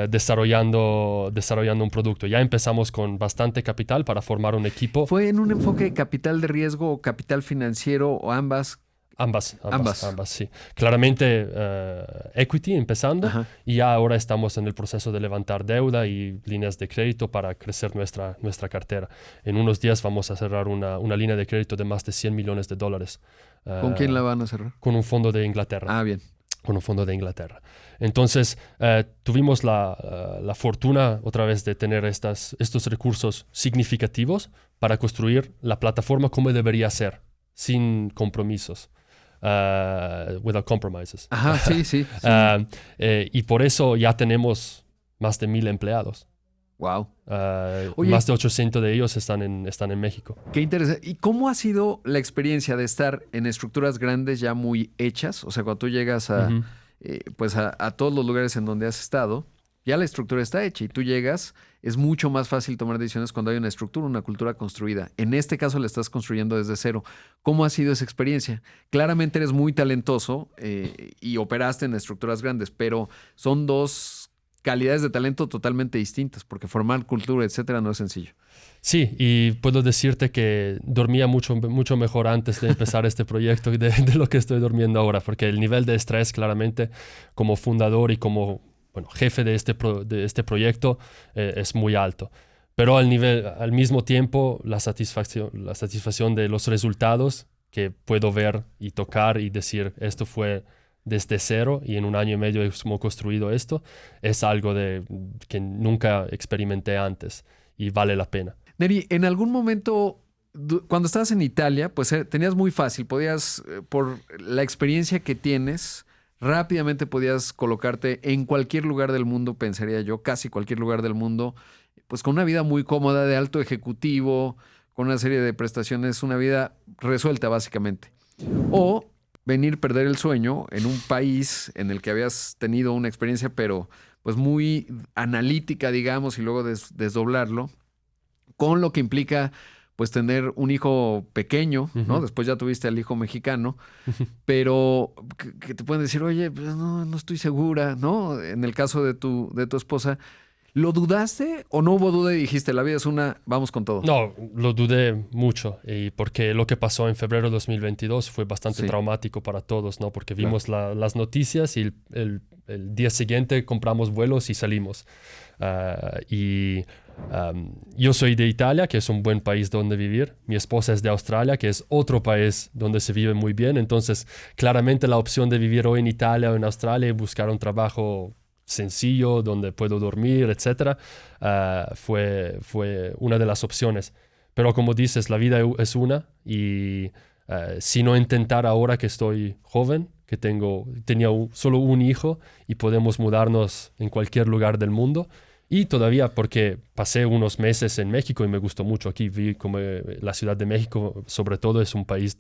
Speaker 2: desarrollando un producto. Ya empezamos con bastante capital para formar un equipo.
Speaker 3: ¿Fue en un enfoque de capital de riesgo o capital financiero o ambas?
Speaker 2: Ambas, sí. Claramente equity empezando y ya ahora estamos en el proceso de levantar deuda y líneas de crédito para crecer nuestra cartera. En unos días vamos a cerrar una línea de crédito de más de $100 millones.
Speaker 3: ¿Con quién la van a cerrar?
Speaker 2: Con un fondo de Inglaterra.
Speaker 3: Ah, bien.
Speaker 2: Con un fondo de Inglaterra. Entonces, tuvimos la fortuna otra vez de tener estos recursos significativos para construir la plataforma como debería ser, sin compromisos. Without compromises.
Speaker 3: Ajá, sí.
Speaker 2: Y por eso ya tenemos más de 1,000 empleados.
Speaker 3: Wow.
Speaker 2: Más de 800 de ellos están en México.
Speaker 3: Qué interesante. ¿Y cómo ha sido la experiencia de estar en estructuras grandes ya muy hechas? O sea, cuando tú llegas a todos los lugares en donde has estado, ya la estructura está hecha y tú llegas, es mucho más fácil tomar decisiones cuando hay una estructura, una cultura construida. En este caso la estás construyendo desde cero. ¿Cómo ha sido esa experiencia? Claramente eres muy talentoso y operaste en estructuras grandes, pero son dos calidades de talento totalmente distintas, porque formar cultura, etcétera, no es sencillo.
Speaker 2: Sí, y puedo decirte que dormía mucho mejor antes de empezar este proyecto de lo que estoy durmiendo ahora, porque el nivel de estrés claramente como fundador y como jefe de este proyecto es muy alto. Pero al mismo tiempo, la satisfacción de los resultados que puedo ver y tocar y decir, esto fue desde cero y en 1 año y medio hemos construido esto, es algo que nunca experimenté antes y vale la pena.
Speaker 3: Neri, en algún momento, cuando estabas en Italia, pues tenías muy fácil, podías, por la experiencia que tienes, rápidamente podías colocarte en cualquier lugar del mundo, pensaría yo, casi cualquier lugar del mundo, pues con una vida muy cómoda de alto ejecutivo, con una serie de prestaciones, una vida resuelta básicamente. O venir, perder el sueño en un país en el que habías tenido una experiencia, pero pues muy analítica, digamos, y luego desdoblarlo, con lo que implica pues tener un hijo pequeño, ¿no? Después ya tuviste al hijo mexicano, pero que te pueden decir, oye, pues no estoy segura, ¿no? En el caso de tu esposa, ¿lo dudaste o no hubo duda y dijiste, la vida es una, vamos con todo?
Speaker 2: No, lo dudé mucho, y porque lo que pasó en febrero de 2022 fue bastante traumático para todos, ¿no? Porque vimos las noticias y el día siguiente compramos vuelos y salimos. Yo soy de Italia, que es un buen país donde vivir. Mi esposa es de Australia, que es otro país donde se vive muy bien. Entonces, claramente la opción de vivir hoy en Italia o en Australia y buscar un trabajo sencillo, donde puedo dormir, etcétera, fue una de las opciones. Pero como dices, la vida es una y si no intentar ahora que estoy joven, que tenía solo un hijo y podemos mudarnos en cualquier lugar del mundo. Y todavía porque pasé unos meses en México y me gustó mucho aquí. Vi como la Ciudad de México, sobre todo, es un país,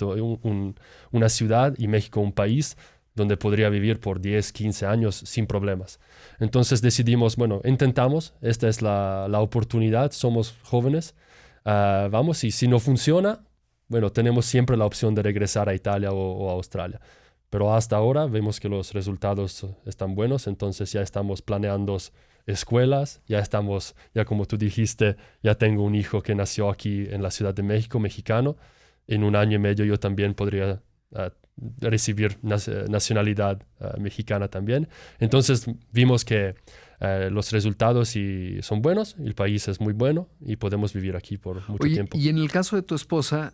Speaker 2: una ciudad, y México un país donde podría vivir por 10, 15 años sin problemas. Entonces decidimos, intentamos, esta es la oportunidad, somos jóvenes, vamos, y si no funciona, tenemos siempre la opción de regresar a Italia o a Australia. Pero hasta ahora vemos que los resultados están buenos, entonces ya estamos planeando escuelas, ya como tú dijiste, ya tengo un hijo que nació aquí en la Ciudad de México, mexicano. En 1 año y medio yo también podría recibir nacionalidad mexicana también. Entonces vimos que los resultados son buenos, el país es muy bueno y podemos vivir aquí por mucho tiempo.
Speaker 3: Y en el caso de tu esposa,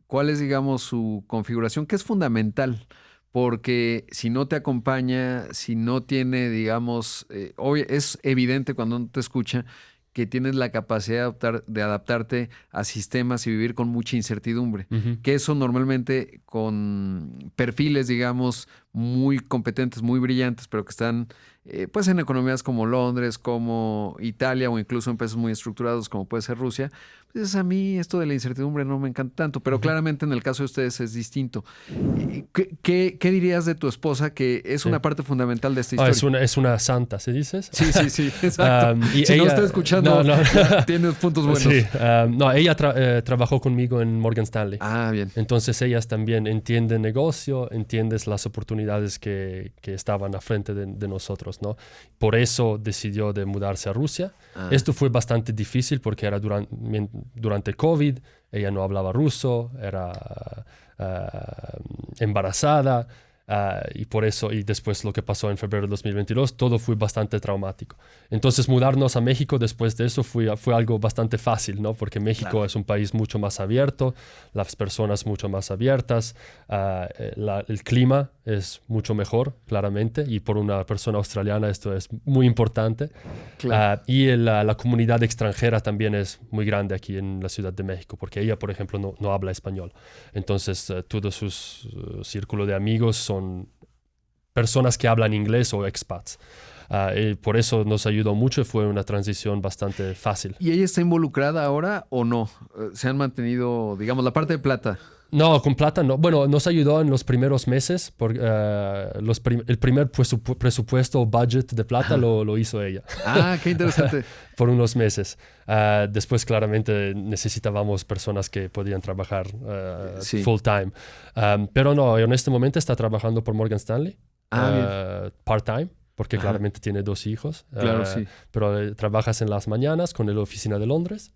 Speaker 3: ¿cuál es, digamos, su configuración? Que es fundamental, porque si no te acompaña, si no tiene, digamos, es evidente cuando uno te escucha que tienes la capacidad de adaptarte a sistemas y vivir con mucha incertidumbre. Que eso normalmente con perfiles, digamos, muy competentes, muy brillantes, pero que están pues en economías como Londres, como Italia o incluso en países muy estructurados como puede ser Rusia, pues a mí esto de la incertidumbre no me encanta tanto, pero claramente en el caso de ustedes es distinto. ¿Qué dirías de tu esposa que es una parte fundamental de esta historia?
Speaker 2: Es una santa, ¿se dices?
Speaker 3: Sí, exacto.
Speaker 2: Y
Speaker 3: si
Speaker 2: ella,
Speaker 3: no está escuchando, tienes puntos buenos.
Speaker 2: Sí, ella trabajó conmigo en Morgan Stanley.
Speaker 3: Ah, bien.
Speaker 2: Entonces ellas también entienden negocio, entiendes las oportunidades que estaban a frente de nosotros, ¿no? Por eso decidió de mudarse a Rusia. Esto fue bastante difícil porque era durante COVID, ella no hablaba ruso, era embarazada. Y por eso, y después lo que pasó en febrero de 2022, todo fue bastante traumático. Entonces mudarnos a México después de eso fue algo bastante fácil, ¿no? Porque México es un país mucho más abierto, las personas mucho más abiertas, el clima es mucho mejor, claramente, y por una persona australiana esto es muy importante. Y la comunidad extranjera también es muy grande aquí en la Ciudad de México, porque ella, por ejemplo, no habla español. Entonces, todo su círculo de amigos son personas que hablan inglés o expats. Y por eso nos ayudó mucho y fue una transición bastante fácil.
Speaker 3: ¿Y ella está involucrada ahora o no? ¿Se han mantenido, digamos, la parte de plata?
Speaker 2: No, con plata no. Bueno, nos ayudó en los primeros meses. El primer presupuesto o budget de plata lo hizo ella.
Speaker 3: Ah, qué interesante.
Speaker 2: Por unos meses. Después, claramente, necesitábamos personas que podían trabajar full time. Pero no, en este momento está trabajando por Morgan Stanley. Part-time, porque claramente tiene 2 hijos.
Speaker 3: Claro, sí.
Speaker 2: Pero trabajas en las mañanas con la oficina de Londres.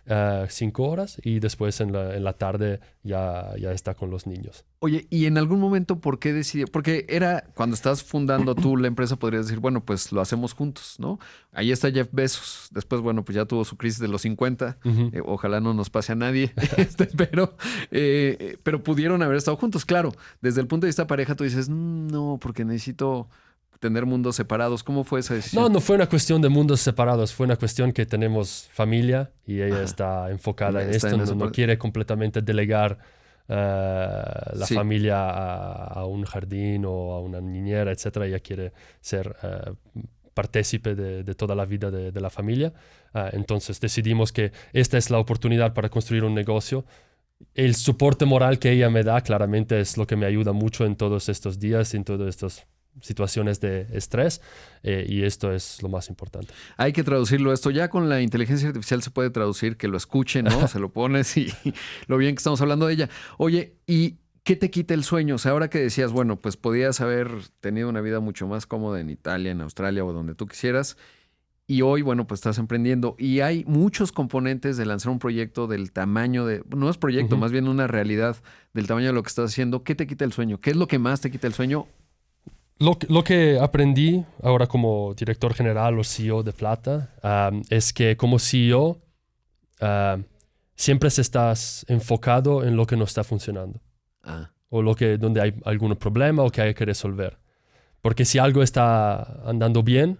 Speaker 2: 5 horas y después en la tarde ya está con los niños.
Speaker 3: Oye, ¿y en algún momento por qué decidió? Porque era cuando estás fundando tú la empresa, podrías decir, bueno, pues lo hacemos juntos, ¿no? Ahí está Jeff Bezos. Después, bueno, pues ya tuvo su crisis de los 50. Ojalá no nos pase a nadie, pero pudieron haber estado juntos. Claro, desde el punto de vista pareja tú dices, no, porque necesito tener mundos separados. ¿Cómo fue esa decisión?
Speaker 2: No fue una cuestión de mundos separados, fue una cuestión que tenemos familia y ella está enfocada en esto, no quiere completamente delegar la familia a un jardín o a una niñera, etcétera. Ella quiere ser partícipe de toda la vida de la familia. Entonces decidimos que esta es la oportunidad para construir un negocio. El soporte moral que ella me da claramente es lo que me ayuda mucho en todos estos días, en todos estos situaciones de estrés, y esto es lo más importante.
Speaker 3: Hay que traducirlo esto. Ya con la inteligencia artificial se puede traducir, que lo escuchen, ¿no? Se lo pones y lo bien que estamos hablando de ella. Oye, ¿y qué te quita el sueño? O sea, ahora que decías, bueno, pues podías haber tenido una vida mucho más cómoda en Italia, en Australia o donde tú quisieras, y hoy, bueno, pues estás emprendiendo y hay muchos componentes de lanzar un proyecto del tamaño de, no es proyecto, más bien una realidad del tamaño de lo que estás haciendo. ¿Qué te quita el sueño? ¿Qué es lo que más te quita el sueño?
Speaker 2: Lo que aprendí ahora como director general o CEO de Plata es que como CEO siempre estás enfocado en lo que no está funcionando o donde hay algún problema o que hay que resolver. Porque si algo está andando bien,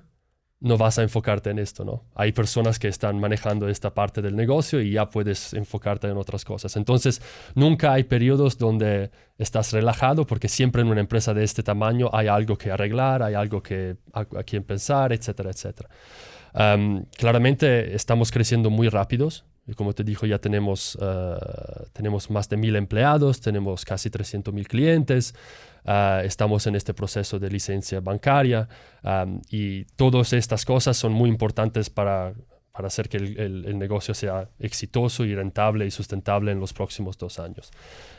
Speaker 2: no vas a enfocarte en esto, ¿no? Hay personas que están manejando esta parte del negocio y ya puedes enfocarte en otras cosas. Entonces, nunca hay periodos donde estás relajado porque siempre en una empresa de este tamaño hay algo que arreglar, hay algo a quien pensar, etcétera, etcétera. Claramente estamos creciendo muy rápidos. Y como te digo, ya tenemos más de 1,000 empleados, tenemos casi 300,000 clientes. Estamos en este proceso de licencia bancaria y todas estas cosas son muy importantes para hacer que el negocio sea exitoso y rentable y sustentable en los próximos 2 años.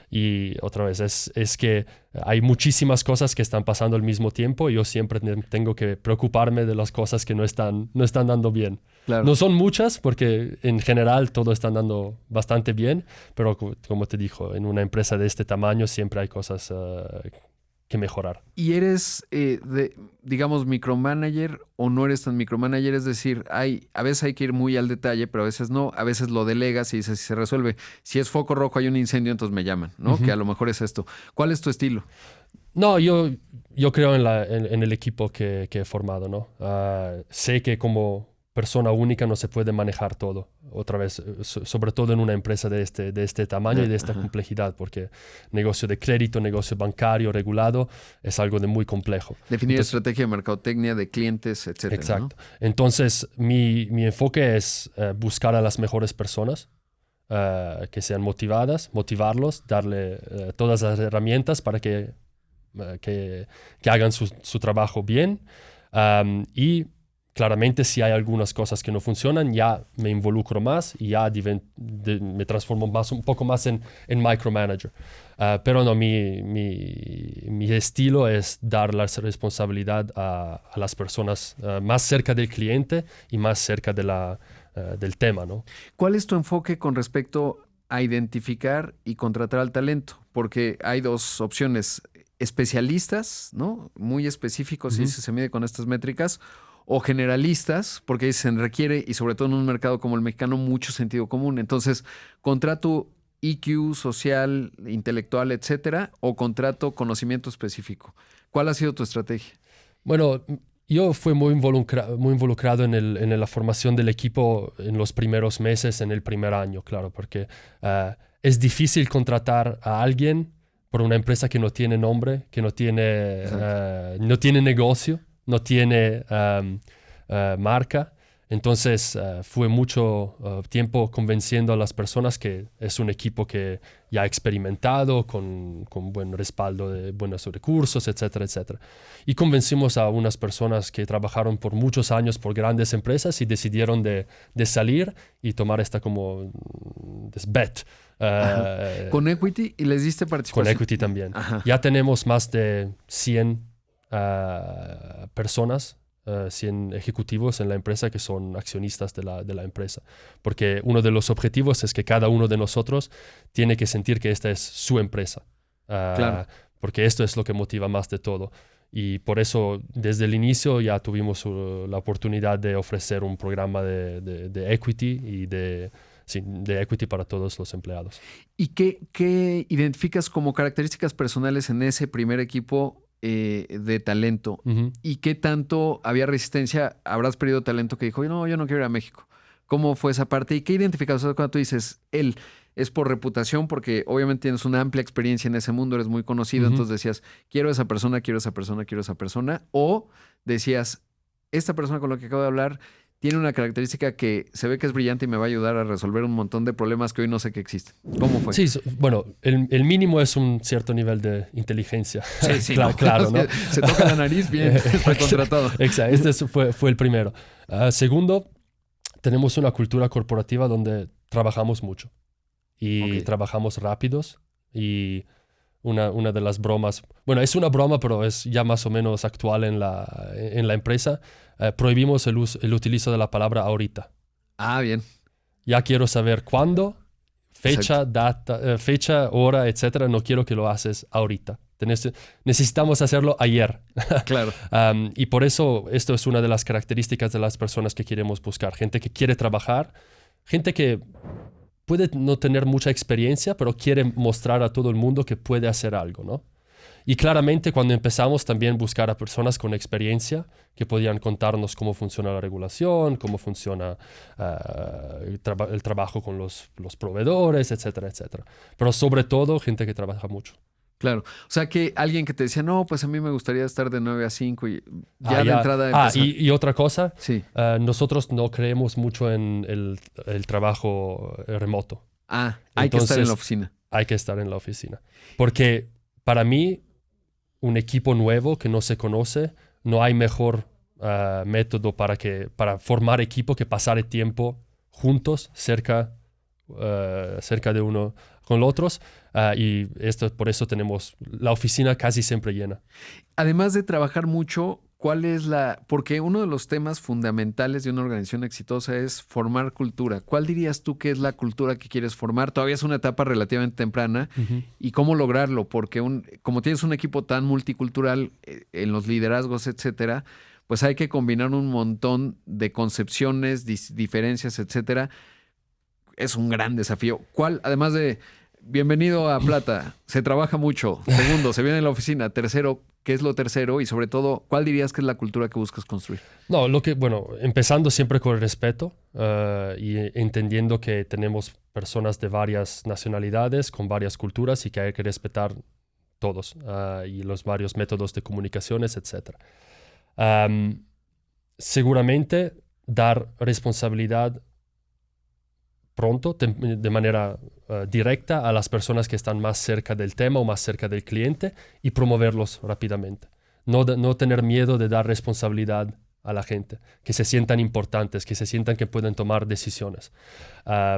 Speaker 2: Y otra vez, es que hay muchísimas cosas que están pasando al mismo tiempo y yo siempre tengo que preocuparme de las cosas que no están dando bien.
Speaker 3: Claro.
Speaker 2: No son muchas porque en general todo está andando bastante bien, pero como te digo, en una empresa de este tamaño siempre hay cosas que mejorar.
Speaker 3: ¿Y eres, digamos, micromanager o no eres tan micromanager? Es decir, a veces hay que ir muy al detalle, pero a veces no. A veces lo delegas y dices, si se resuelve. Si es foco rojo, hay un incendio, entonces me llaman, ¿no? Que a lo mejor es esto. ¿Cuál es tu estilo?
Speaker 2: No, yo creo en el equipo que he formado, ¿no? Sé que como persona única no se puede manejar todo. Otra vez, sobre todo en una empresa de este tamaño y de esta complejidad, porque negocio de crédito, negocio bancario regulado es algo de muy complejo.
Speaker 3: Definir estrategia de mercadotecnia, de clientes, etcétera.
Speaker 2: Exacto.
Speaker 3: ¿No?
Speaker 2: Entonces, mi enfoque es buscar a las mejores personas, que sean motivarlos, darle todas las herramientas para que hagan su trabajo bien. Y claramente si hay algunas cosas que no funcionan, ya me involucro más y ya me transformo un poco más en micromanager. Pero no, mi estilo es dar la responsabilidad a las personas más cerca del cliente y más cerca del tema, ¿no?
Speaker 3: ¿Cuál es tu enfoque con respecto a identificar y contratar al talento? Porque hay dos opciones: especialistas, ¿no? Muy específicos, y se mide con estas métricas, o generalistas, porque se requiere, y sobre todo en un mercado como el mexicano, mucho sentido común. Entonces, contrato IQ social, intelectual, etcétera, o contrato conocimiento específico. ¿Cuál ha sido tu estrategia?
Speaker 2: Bueno, yo fui muy involucrado en la formación del equipo en los primeros meses, en el primer año, claro, porque es difícil contratar a alguien por una empresa que no tiene nombre, que no tiene negocio, no tiene marca. Entonces fue mucho tiempo convenciendo a las personas que es un equipo que ya ha experimentado, con buen respaldo de buenos recursos, etcétera, etcétera. Y convencimos a unas personas que trabajaron por muchos años por grandes empresas y decidieron de salir y tomar esta como bet.
Speaker 3: Con Equity, y les diste participación.
Speaker 2: Con Equity también.
Speaker 3: Ajá.
Speaker 2: Ya tenemos más de 100 personas, 100 ejecutivos en la empresa que son accionistas de la empresa. Porque uno de los objetivos es que cada uno de nosotros tiene que sentir que esta es su empresa.
Speaker 3: Claro.
Speaker 2: Porque esto es lo que motiva más de todo. Y por eso, desde el inicio, ya tuvimos la oportunidad de ofrecer un programa de equity y de equity para todos los empleados.
Speaker 3: ¿Y qué identificas como características personales en ese primer equipo de talento? ¿Y qué tanto había resistencia? Habrás perdido talento que dijo, no, yo no quiero ir a México. ¿Cómo fue esa parte? ¿Y qué identificas? O sea, cuando tú dices, él es por reputación, porque obviamente tienes una amplia experiencia en ese mundo, eres muy conocido, entonces decías, quiero esa persona, quiero esa persona, quiero esa persona, o decías, esta persona con la que acabo de hablar tiene una característica que se ve que es brillante y me va a ayudar a resolver un montón de problemas que hoy no sé que existen. ¿Cómo fue?
Speaker 2: Sí, bueno, el mínimo es un cierto nivel de inteligencia.
Speaker 3: Sí,
Speaker 2: claro, ¿no?
Speaker 3: Se toca la nariz, bien, está contratado.
Speaker 2: Exacto, este fue el primero. Segundo, tenemos una cultura corporativa donde trabajamos mucho y trabajamos rápidos, y una de las bromas, bueno, es una broma, pero es ya más o menos actual en la empresa. Prohibimos el utilizo de la palabra ahorita.
Speaker 3: Ah, bien.
Speaker 2: Ya quiero saber cuándo, fecha, data, fecha, hora, etcétera. No quiero que lo haces ahorita. Necesitamos hacerlo ayer.
Speaker 3: Claro.
Speaker 2: Y por eso esto es una de las características de las personas que queremos buscar. Gente que quiere trabajar, gente que puede no tener mucha experiencia, pero quiere mostrar a todo el mundo que puede hacer algo, ¿no? Y claramente cuando empezamos también buscar a personas con experiencia que podían contarnos cómo funciona la regulación, cómo funciona el trabajo con los proveedores, etcétera, etcétera. Pero sobre todo gente que trabaja mucho.
Speaker 3: Claro. O sea, que alguien que te decía, no, pues a mí me gustaría estar de 9 a 5 y ya de entrada empezar.
Speaker 2: Y otra cosa,
Speaker 3: sí.
Speaker 2: Nosotros no creemos mucho en el trabajo remoto.
Speaker 3: Hay que estar en la oficina.
Speaker 2: Hay que estar en la oficina. Porque para mí, un equipo nuevo que no se conoce, no hay mejor método para formar equipo que pasar el tiempo juntos, cerca de uno con los otros. Y por eso tenemos la oficina casi siempre llena.
Speaker 3: Además de trabajar mucho, porque uno de los temas fundamentales de una organización exitosa es formar cultura. ¿Cuál dirías tú que es la cultura que quieres formar? Todavía es una etapa relativamente temprana. ¿Y cómo lograrlo? Porque como tienes un equipo tan multicultural en los liderazgos, etcétera, pues hay que combinar un montón de concepciones, diferencias, etcétera. Es un gran desafío. ¿Cuál, además de bienvenido a Plata, se trabaja mucho? Segundo, se viene a la oficina. Tercero, ¿qué es lo tercero? Y sobre todo, ¿cuál dirías que es la cultura que buscas construir?
Speaker 2: No, empezando siempre con el respeto y entendiendo que tenemos personas de varias nacionalidades, con varias culturas y que hay que respetar todos y los varios métodos de comunicaciones, etc. Seguramente dar responsabilidad pronto, de manera directa a las personas que están más cerca del tema o más cerca del cliente y promoverlos rápidamente. No tener miedo de dar responsabilidad a la gente, que se sientan importantes, que se sientan que pueden tomar decisiones.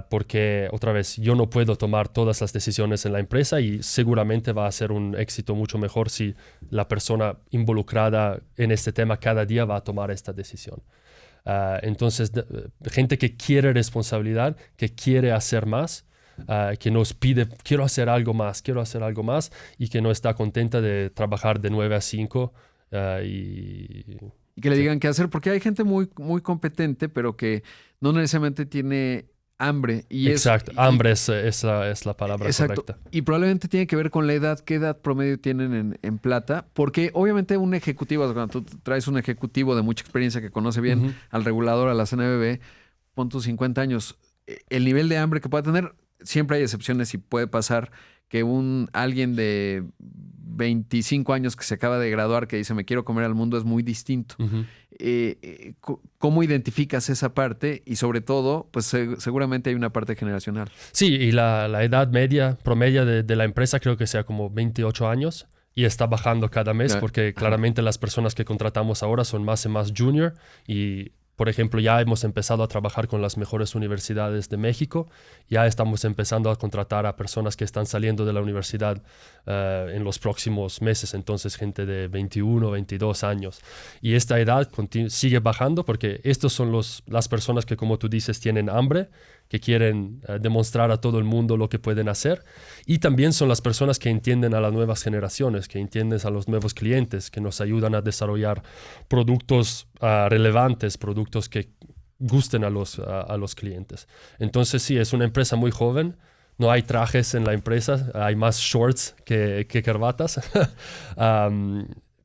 Speaker 2: Porque, otra vez, yo no puedo tomar todas las decisiones en la empresa y seguramente va a ser un éxito mucho mejor si la persona involucrada en este tema cada día va a tomar esta decisión. Entonces, gente que quiere responsabilidad, que quiere hacer más, que nos pide, quiero hacer algo más, y que no está contenta de trabajar de 9 a 5 y
Speaker 3: que le digan qué hacer, porque hay gente muy, muy competente, pero que no necesariamente tiene hambre.
Speaker 2: Exacto, hambre es la palabra correcta.
Speaker 3: Y probablemente tiene que ver con la edad. ¿Qué edad promedio tienen en Plata? Porque obviamente un ejecutivo, cuando tú traes un ejecutivo de mucha experiencia que conoce bien al regulador, a la CNBV, pon tus 50 años, el nivel de hambre que pueda tener, siempre hay excepciones y puede pasar que alguien de 25 años que se acaba de graduar que dice me quiero comer al mundo es muy distinto. ¿Cómo identificas esa parte? Y sobre todo, pues seguramente hay una parte generacional.
Speaker 2: Sí, y la edad media, promedio de la empresa creo que sea como 28 años y está bajando cada mes porque claramente las personas que contratamos ahora son más y más junior y por ejemplo, ya hemos empezado a trabajar con las mejores universidades de México. Ya estamos empezando a contratar a personas que están saliendo de la universidad en los próximos meses. Entonces, gente de 21, 22 años. Y esta edad sigue bajando porque estos son las personas que, como tú dices, tienen hambre, que quieren demostrar a todo el mundo lo que pueden hacer. Y también son las personas que entienden a las nuevas generaciones, que entienden a los nuevos clientes, que nos ayudan a desarrollar productos relevantes, productos que gusten a los clientes. Entonces sí, es una empresa muy joven. No hay trajes en la empresa, hay más shorts que corbatas.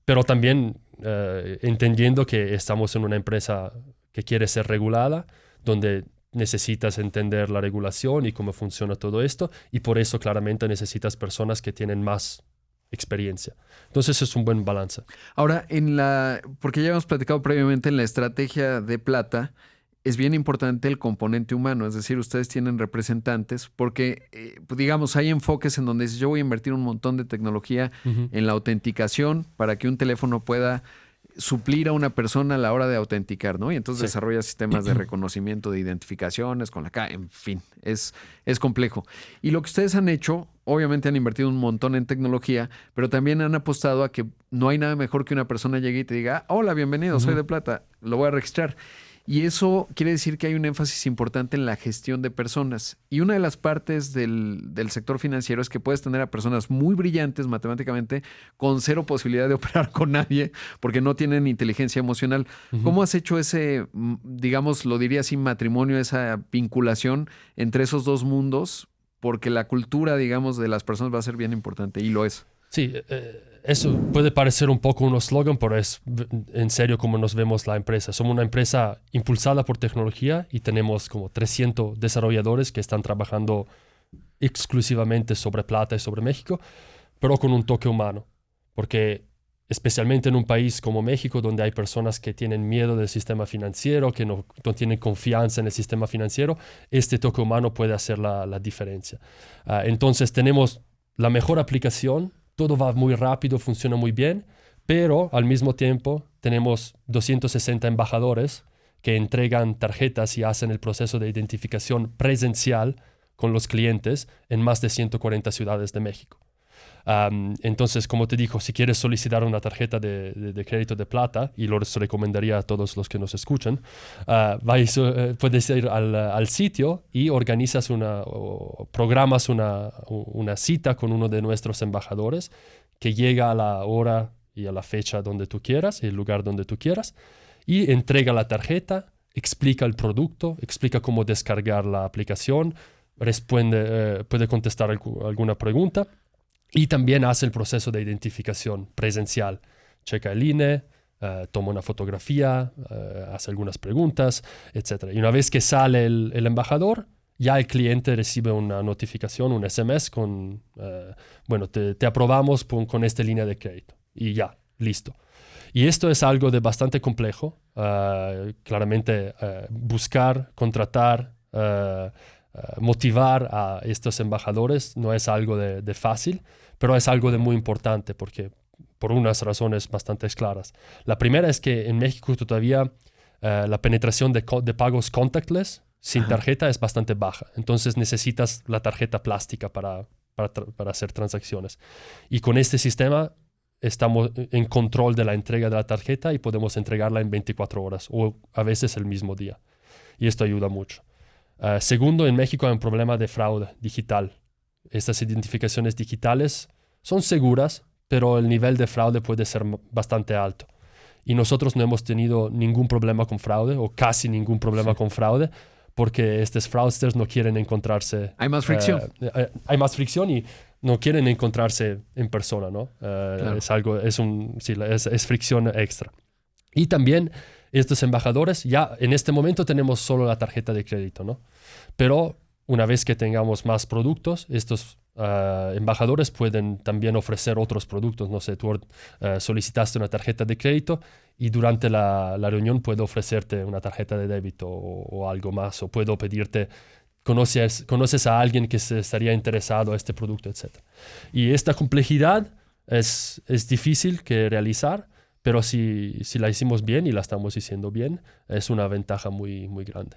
Speaker 2: Pero también entendiendo que estamos en una empresa que quiere ser regulada, donde necesitas entender la regulación y cómo funciona todo esto, y por eso claramente necesitas personas que tienen más experiencia. Entonces es un buen balance.
Speaker 3: Ahora, porque ya hemos platicado previamente en la estrategia de Plata, es bien importante el componente humano, es decir, ustedes tienen representantes, porque, digamos, hay enfoques en donde dices, yo voy a invertir un montón de tecnología en la autenticación para que un teléfono pueda suplir a una persona a la hora de autenticar, ¿no? Y entonces desarrolla sistemas de reconocimiento de identificaciones con la cara, en fin, es complejo. Y lo que ustedes han hecho, obviamente han invertido un montón en tecnología, pero también han apostado a que no hay nada mejor que una persona llegue y te diga, hola, bienvenido, soy de Plata, lo voy a registrar. Y eso quiere decir que hay un énfasis importante en la gestión de personas. Y una de las partes del sector financiero es que puedes tener a personas muy brillantes matemáticamente con cero posibilidad de operar con nadie porque no tienen inteligencia emocional. ¿Cómo has hecho ese, digamos, lo diría así, matrimonio, esa vinculación entre esos dos mundos? Porque la cultura, digamos, de las personas va a ser bien importante y lo es.
Speaker 2: Sí, eso puede parecer un poco un eslogan, pero es en serio como nos vemos la empresa. Somos una empresa impulsada por tecnología y tenemos como 300 desarrolladores que están trabajando exclusivamente sobre Plata y sobre México, pero con un toque humano. Porque especialmente en un país como México, donde hay personas que tienen miedo del sistema financiero, que no tienen confianza en el sistema financiero, este toque humano puede hacer la diferencia. Entonces tenemos la mejor aplicación, todo va muy rápido, funciona muy bien, pero al mismo tiempo tenemos 260 embajadores que entregan tarjetas y hacen el proceso de identificación presencial con los clientes en más de 140 ciudades de México. Entonces, como te digo, si quieres solicitar una tarjeta de crédito de plata, y lo recomendaría a todos los que nos escuchan, puedes ir al sitio y organizas programas una cita con uno de nuestros embajadores que llega a la hora y a la fecha donde tú quieras, el lugar donde tú quieras, y entrega la tarjeta, explica el producto, explica cómo descargar la aplicación, puede contestar alguna pregunta y también hace el proceso de identificación presencial. Checa el INE, toma una fotografía, hace algunas preguntas, etc. Y una vez que sale el embajador, ya el cliente recibe una notificación, un SMS con, te aprobamos con esta línea de crédito. Y ya, listo. Y esto es algo de bastante complejo. Claramente, buscar, contratar, motivar a estos embajadores no es algo de fácil, pero es algo de muy importante por unas razones bastante claras. La primera es que en México todavía la penetración de pagos contactless sin tarjeta es bastante baja. Entonces necesitas la tarjeta plástica para hacer transacciones. Y con este sistema estamos en control de la entrega de la tarjeta y podemos entregarla en 24 horas o a veces el mismo día. Y esto ayuda mucho. Segundo, en México hay un problema de fraude digital. Estas identificaciones digitales son seguras, pero el nivel de fraude puede ser bastante alto. Y nosotros no hemos tenido ningún problema con fraude o casi ningún problema con fraude porque estos fraudsters no quieren encontrarse...
Speaker 3: Hay más fricción.
Speaker 2: Hay más fricción y no quieren encontrarse en persona, ¿no? Claro. Es fricción extra. Y también estos embajadores, ya en este momento tenemos solo la tarjeta de crédito, ¿no? Pero una vez que tengamos más productos, estos embajadores pueden también ofrecer otros productos. No sé, tú solicitaste una tarjeta de crédito y durante la reunión puedo ofrecerte una tarjeta de débito o algo más, o puedo pedirte... Conoces a alguien que estaría interesado en este producto, etc. Y esta complejidad es difícil que realizar, pero si la hicimos bien y la estamos haciendo bien, es una ventaja muy, muy grande.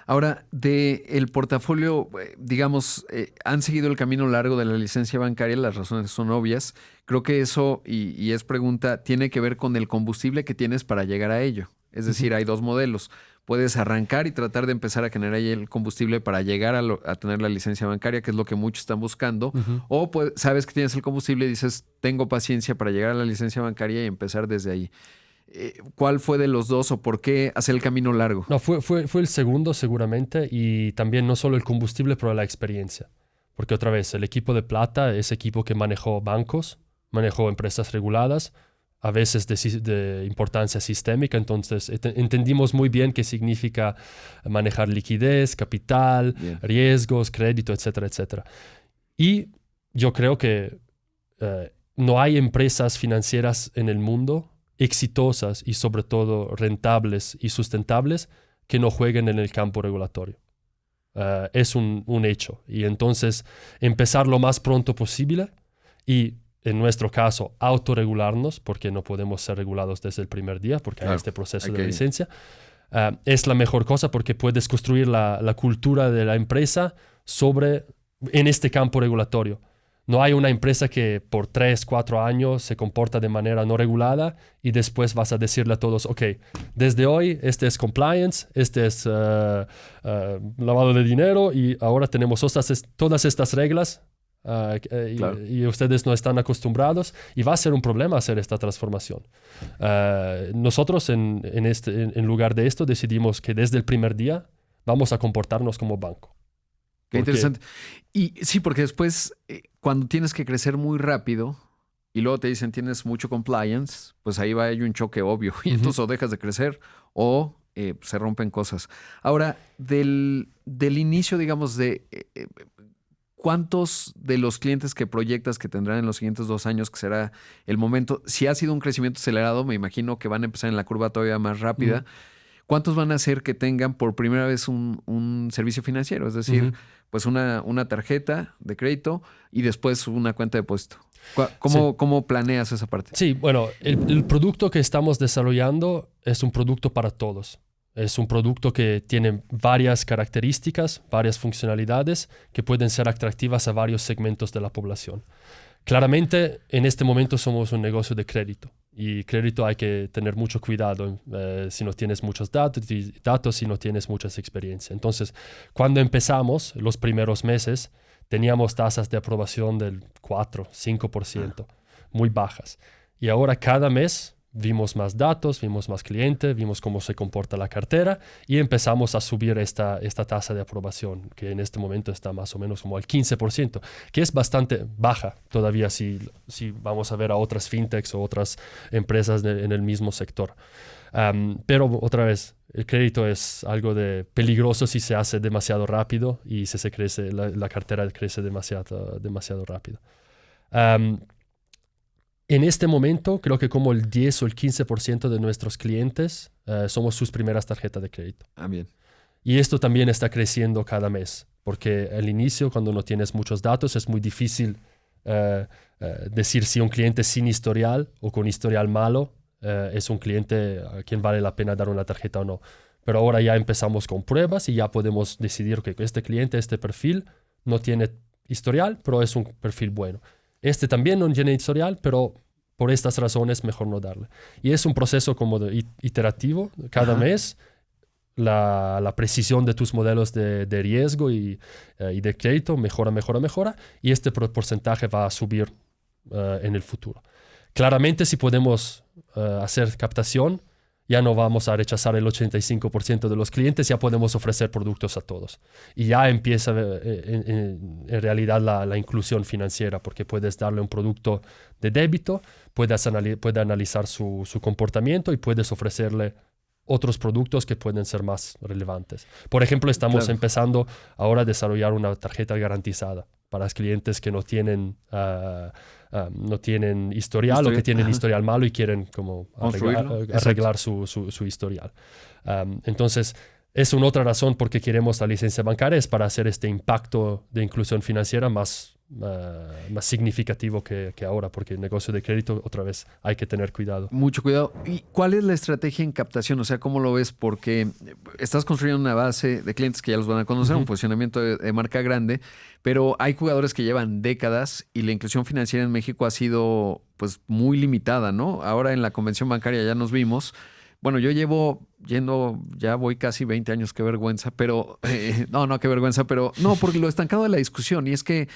Speaker 3: Ahora, del portafolio, digamos, han seguido el camino largo de la licencia bancaria, las razones son obvias. Creo que eso, y es pregunta, tiene que ver con el combustible que tienes para llegar a ello. Es decir, hay dos modelos. Puedes arrancar y tratar de empezar a generar el combustible para llegar a tener la licencia bancaria, que es lo que muchos están buscando. O sabes que tienes el combustible y dices, tengo paciencia para llegar a la licencia bancaria y empezar desde ahí. ¿Cuál fue de los dos o por qué hacer el camino largo?
Speaker 2: No, fue el segundo seguramente, y también no solo el combustible, pero la experiencia. Porque otra vez, el equipo de plata es equipo que manejó bancos, manejó empresas reguladas, a veces de importancia sistémica, entonces entendimos muy bien qué significa manejar liquidez, capital, riesgos, crédito, etcétera, etcétera. Y yo creo que no hay empresas financieras en el mundo exitosas y sobre todo rentables y sustentables que no jueguen en el campo regulatorio. Es un hecho. Y entonces empezar lo más pronto posible y, en nuestro caso, autorregularnos, porque no podemos ser regulados desde el primer día, porque hay este proceso de licencia, es la mejor cosa porque puedes construir la cultura de la empresa en este campo regulatorio. No hay una empresa que por 3, 4 años se comporta de manera no regulada y después vas a decirle a todos, ok, desde hoy este es compliance, este es lavado de dinero y ahora tenemos todas estas reglas y ustedes no están acostumbrados y va a ser un problema hacer esta transformación. Nosotros en lugar de esto decidimos que desde el primer día vamos a comportarnos como banco.
Speaker 3: Qué interesante. Y sí, porque después cuando tienes que crecer muy rápido y luego te dicen tienes mucho compliance, pues ahí hay un choque obvio y entonces o dejas de crecer o se rompen cosas. Ahora, del inicio, digamos, ¿cuántos de los clientes que proyectas que tendrán en los siguientes 2 años, que será el momento, si ha sido un crecimiento acelerado, me imagino que van a empezar en la curva todavía más rápida, ¿cuántos van a hacer que tengan por primera vez un servicio financiero? Es decir, pues una tarjeta de crédito y después una cuenta de depósito. ¿Cómo planeas esa parte?
Speaker 2: Sí, bueno, el producto que estamos desarrollando es un producto para todos. Es un producto que tiene varias características, varias funcionalidades que pueden ser atractivas a varios segmentos de la población. Claramente, en este momento somos un negocio de crédito. Y crédito hay que tener mucho cuidado si no tienes muchos datos, si no tienes muchas experiencias. Entonces, cuando empezamos, los primeros meses, teníamos tasas de aprobación del 4, 5%, muy bajas. Y ahora cada mes vimos más datos, vimos más clientes, vimos cómo se comporta la cartera y empezamos a subir esta tasa de aprobación, que en este momento está más o menos como al 15%, que es bastante baja todavía si vamos a ver a otras fintechs o otras empresas en el mismo sector. Pero otra vez, el crédito es algo de peligroso si se hace demasiado rápido y si se crece, la cartera crece demasiado rápido. En este momento, creo que como el 10 o el 15% de nuestros clientes somos sus primeras tarjetas de crédito.
Speaker 3: Bien.
Speaker 2: Y esto también está creciendo cada mes, porque al inicio, cuando no tienes muchos datos, es muy difícil decir si un cliente sin historial o con historial malo es un cliente a quien vale la pena dar una tarjeta o no. Pero ahora ya empezamos con pruebas y ya podemos decidir que este cliente, este perfil, no tiene historial, pero es un perfil bueno. Este también no tiene historial, pero por estas razones mejor no darle. Y es un proceso como iterativo. Cada mes la precisión de tus modelos de riesgo y de crédito mejora. Y este porcentaje va a subir en el futuro. Claramente, si podemos hacer captación, ya no vamos a rechazar el 85% de los clientes, ya podemos ofrecer productos a todos. Y ya empieza en realidad la inclusión financiera, porque puedes darle un producto de débito, puedes analizar su comportamiento y puedes ofrecerle otros productos que pueden ser más relevantes. Por ejemplo, estamos empezando ahora a desarrollar una tarjeta garantizada para los clientes que no tienen historial o que tienen historial malo y quieren como arreglar su historial. Entonces, es una otra razón por qué queremos la licencia bancaria, es para hacer este impacto de inclusión financiera más significativo que ahora, porque el negocio de crédito, otra vez, hay que tener cuidado.
Speaker 3: Mucho cuidado. ¿Y cuál es la estrategia en captación? O sea, ¿cómo lo ves? Porque estás construyendo una base de clientes que ya los van a conocer, un posicionamiento de marca grande, pero hay jugadores que llevan décadas y la inclusión financiera en México ha sido pues muy limitada, ¿no? Ahora en la convención bancaria ya nos vimos. Bueno, yo llevo ya voy casi 20 años, qué vergüenza, pero no, qué vergüenza, pero no, porque lo estancado de la discusión y es que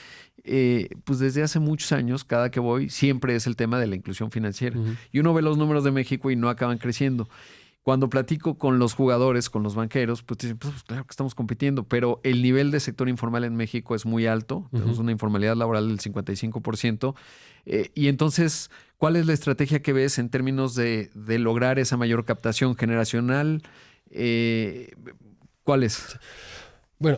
Speaker 3: pues desde hace muchos años, cada que voy, siempre es el tema de la inclusión financiera. Y uno ve los números de México y no acaban creciendo. Cuando platico con los jugadores, con los banqueros, pues dicen, pues claro que estamos compitiendo, pero el nivel de sector informal en México es muy alto. Tenemos una informalidad laboral del 55%. Y entonces, ¿cuál es la estrategia que ves en términos de lograr esa mayor captación generacional? ¿Cuál es?
Speaker 2: Bueno,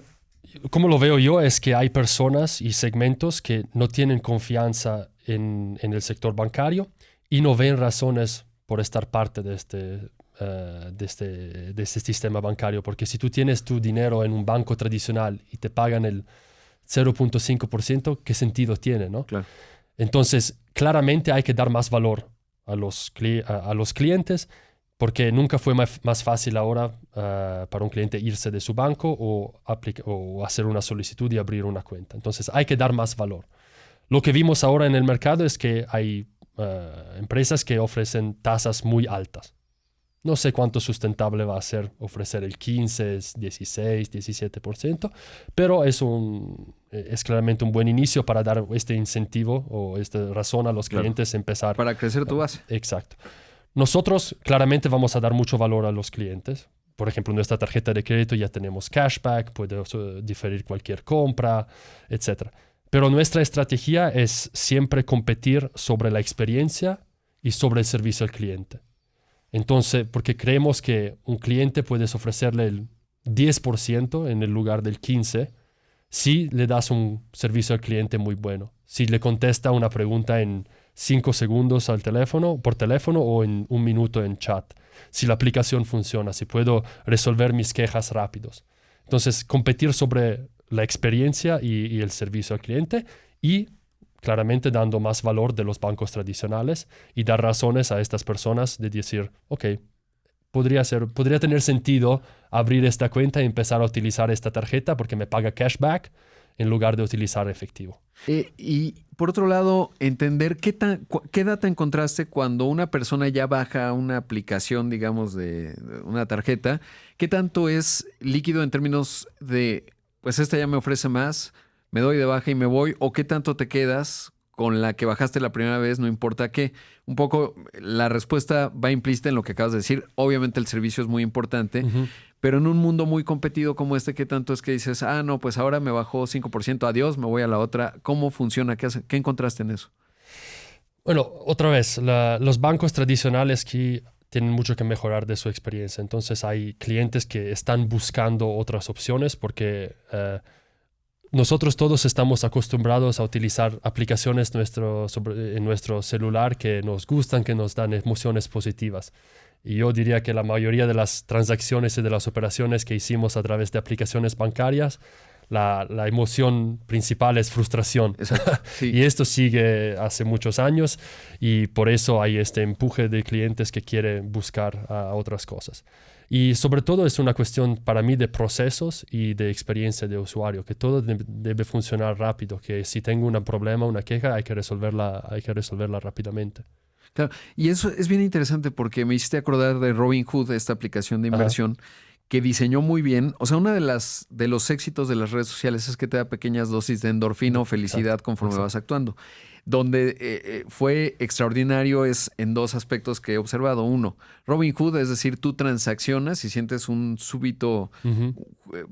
Speaker 2: como lo veo yo es que hay personas y segmentos que no tienen confianza en el sector bancario y no ven razones por estar parte de este sistema bancario. Porque si tú tienes tu dinero en un banco tradicional y te pagan el 0.5%, ¿qué sentido tiene, no?
Speaker 3: Claro.
Speaker 2: Entonces, claramente hay que dar más valor a los clientes, porque nunca fue más fácil ahora para un cliente irse de su banco o hacer una solicitud y abrir una cuenta. Entonces, hay que dar más valor. Lo que vimos ahora en el mercado es que hay empresas que ofrecen tasas muy altas. No sé cuánto sustentable va a ser ofrecer el 15, 16, 17%, pero es claramente un buen inicio para dar este incentivo o esta razón a los clientes empezar.
Speaker 3: Para crecer tu base.
Speaker 2: Exacto. Nosotros claramente vamos a dar mucho valor a los clientes. Por ejemplo, en nuestra tarjeta de crédito ya tenemos cashback, puedes diferir cualquier compra, etc. Pero nuestra estrategia es siempre competir sobre la experiencia y sobre el servicio al cliente. Entonces, porque creemos que un cliente puedes ofrecerle el 10% en el lugar del 15% si le das un servicio al cliente muy bueno. Si le contesta una pregunta en 5 segundos por teléfono o en 1 minuto en chat. Si la aplicación funciona, si puedo resolver mis quejas rápidos. Entonces, competir sobre la experiencia y el servicio al cliente y claramente dando más valor de los bancos tradicionales y dar razones a estas personas de decir, ok, podría tener sentido abrir esta cuenta y empezar a utilizar esta tarjeta porque me paga cashback en lugar de utilizar efectivo.
Speaker 3: Y por otro lado, entender qué data encontraste cuando una persona ya baja una aplicación, digamos, de una tarjeta, qué tanto es líquido en términos de, pues esta ya me ofrece más, me doy de baja y me voy, o qué tanto te quedas con la que bajaste la primera vez, no importa qué. Un poco la respuesta va implícita en lo que acabas de decir. Obviamente el servicio es muy importante, pero en un mundo muy competido como este, ¿qué tanto es que dices, no, pues ahora me bajó 5%, adiós, me voy a la otra? ¿Cómo funciona? ¿Qué encontraste en eso?
Speaker 2: Bueno, otra vez, los bancos tradicionales que tienen mucho que mejorar de su experiencia. Entonces hay clientes que están buscando otras opciones porque nosotros todos estamos acostumbrados a utilizar aplicaciones en nuestro celular que nos gustan, que nos dan emociones positivas. Y yo diría que la mayoría de las transacciones y de las operaciones que hicimos a través de aplicaciones bancarias, la emoción principal es frustración.
Speaker 3: Exacto, sí.
Speaker 2: Y esto sigue hace muchos años y por eso hay este empuje de clientes que quieren buscar otras cosas. Y sobre todo es una cuestión para mí de procesos y de experiencia de usuario, que todo debe funcionar rápido, que si tengo un problema, una queja, hay que resolverla rápidamente.
Speaker 3: Claro, y eso es bien interesante porque me hiciste acordar de Robinhood, esta aplicación de inversión, que diseñó muy bien. O sea, uno de los éxitos de las redes sociales es que te da pequeñas dosis de endorfina o felicidad conforme vas actuando. Donde fue extraordinario es en dos aspectos que he observado. Uno, Robinhood, es decir, tú transaccionas y sientes un súbito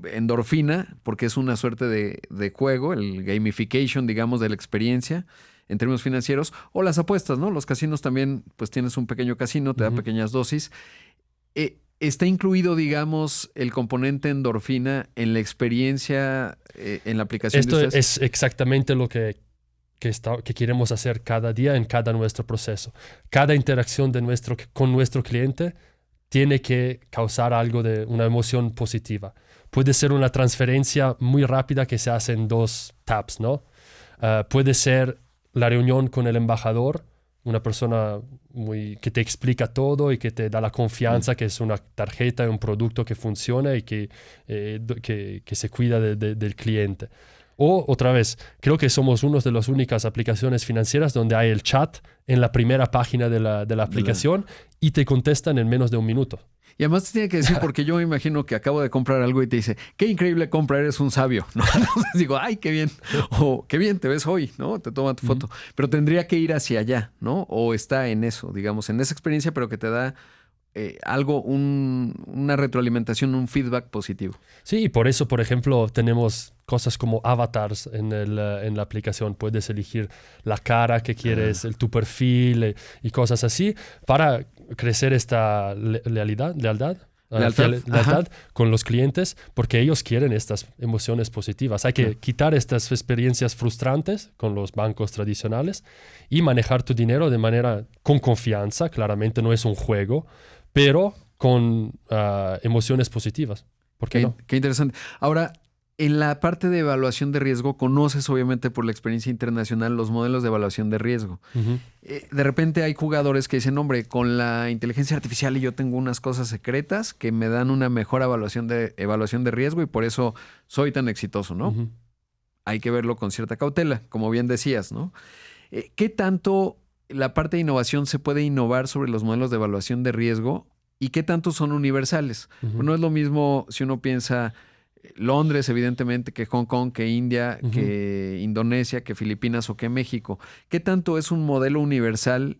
Speaker 3: endorfina porque es una suerte de juego, el gamification, digamos, de la experiencia en términos financieros, o las apuestas, ¿no? Los casinos también, pues tienes un pequeño casino, te da pequeñas dosis. ¿Está incluido, digamos, el componente endorfina en la experiencia en la aplicación
Speaker 2: Esto
Speaker 3: de ustedes?
Speaker 2: es exactamente lo que queremos hacer cada día en cada nuestro proceso. Cada interacción con nuestro cliente tiene que causar algo de una emoción positiva. Puede ser una transferencia muy rápida que se hace en 2 taps, ¿no? Puede ser la reunión con el embajador, una persona que te explica todo y que te da la confianza que es una tarjeta y un producto que funciona y que se cuida del cliente. O, otra vez, creo que somos una de las únicas aplicaciones financieras donde hay el chat en la primera página de la aplicación y te contestan en menos de 1 minuto.
Speaker 3: Y además te tiene que decir, porque yo me imagino que acabo de comprar algo y te dice, qué increíble compra, eres un sabio, ¿no? Entonces digo, ay, qué bien, o qué bien te ves hoy, ¿no? Te toma tu foto. Pero tendría que ir hacia allá, ¿no? O está en eso, digamos, en esa experiencia, pero que te da algo, una retroalimentación, un feedback positivo.
Speaker 2: Sí, y por eso, por ejemplo, tenemos cosas como avatars en la aplicación. Puedes elegir la cara que quieres, tu perfil y cosas así para crecer esta lealtad con los clientes, porque ellos quieren estas emociones positivas. Hay que quitar estas experiencias frustrantes con los bancos tradicionales y manejar tu dinero con confianza. Claramente no es un juego, pero con emociones positivas. ¿Por qué no?
Speaker 3: Qué interesante. Ahora, en la parte de evaluación de riesgo, conoces obviamente por la experiencia internacional los modelos de evaluación de riesgo. De repente hay jugadores que dicen, hombre, con la inteligencia artificial yo tengo unas cosas secretas que me dan una mejor evaluación de riesgo y por eso soy tan exitoso, ¿no? Hay que verlo con cierta cautela, como bien decías, ¿no? ¿Qué tanto la parte de innovación se puede innovar sobre los modelos de evaluación de riesgo y qué tanto son universales? No es lo mismo si uno piensa Londres, evidentemente, que Hong Kong, que India, que Indonesia, que Filipinas o que México. ¿Qué tanto es un modelo universal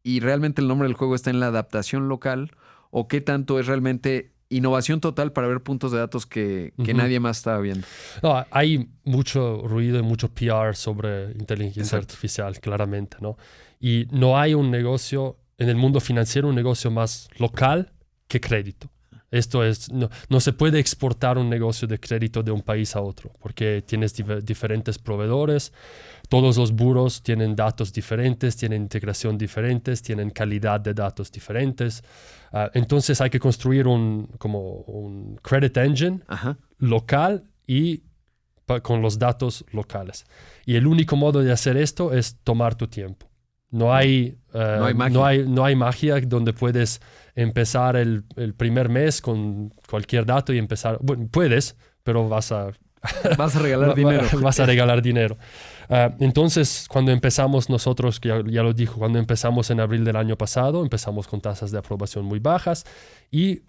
Speaker 3: y realmente el nombre del juego está en la adaptación local? ¿O qué tanto es realmente innovación total para ver puntos de datos que nadie más estaba viendo?
Speaker 2: No, hay mucho ruido y mucho PR sobre inteligencia artificial, claramente, ¿no? Y no hay un negocio en el mundo financiero, un negocio más local que crédito. Esto es, no se puede exportar un negocio de crédito de un país a otro porque tienes diferentes proveedores, todos los buros tienen datos diferentes, tienen integración diferentes, tienen calidad de datos diferentes. Entonces hay que construir un credit engine local y con los datos locales. Y el único modo de hacer esto es tomar tu tiempo. No hay magia donde puedes empezar el primer mes con cualquier dato y empezar. Bueno, puedes, pero vas a
Speaker 3: Vas a regalar dinero.
Speaker 2: Vas a regalar dinero. Entonces, cuando empezamos nosotros, ya lo dijo, cuando empezamos en abril del año pasado, empezamos con tasas de aprobación muy bajas y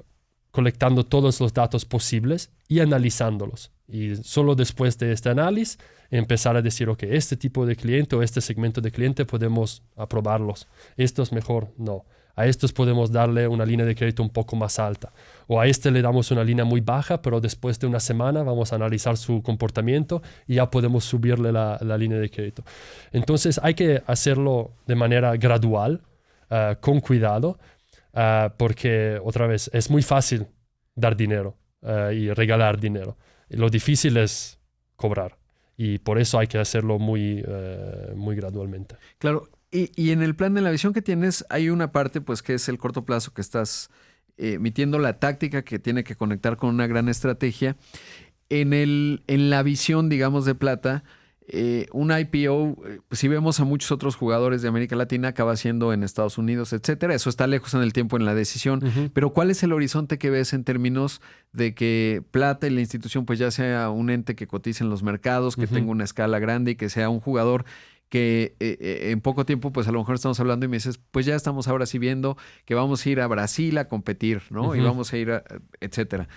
Speaker 2: colectando todos los datos posibles y analizándolos. Y solo después de este análisis, empezar a decir, ok, este tipo de cliente o este segmento de cliente podemos aprobarlos. Estos mejor no. A estos podemos darle una línea de crédito un poco más alta. O a este le damos una línea muy baja, pero después de una semana vamos a analizar su comportamiento y ya podemos subirle la línea de crédito. Entonces hay que hacerlo de manera gradual, con cuidado, porque otra vez es muy fácil dar dinero y regalar dinero. Lo difícil es cobrar. Y por eso hay que hacerlo muy gradualmente.
Speaker 3: Claro. Y en el plan, en la visión que tienes, hay una parte pues que es el corto plazo, que estás emitiendo la táctica que tiene que conectar con una gran estrategia. En la visión, digamos, de Plata, un IPO, pues si vemos a muchos otros jugadores de América Latina, acaba siendo en Estados Unidos, etcétera. Eso está lejos en el tiempo en la decisión. Pero ¿cuál es el horizonte que ves en términos de que Plata y la institución pues ya sea un ente que cotice en los mercados, que tenga una escala grande y que sea un jugador que en poco tiempo, pues a lo mejor estamos hablando y me dices, pues ya estamos ahora sí viendo que vamos a ir a Brasil a competir, ¿no? Y vamos a ir a, etcétera.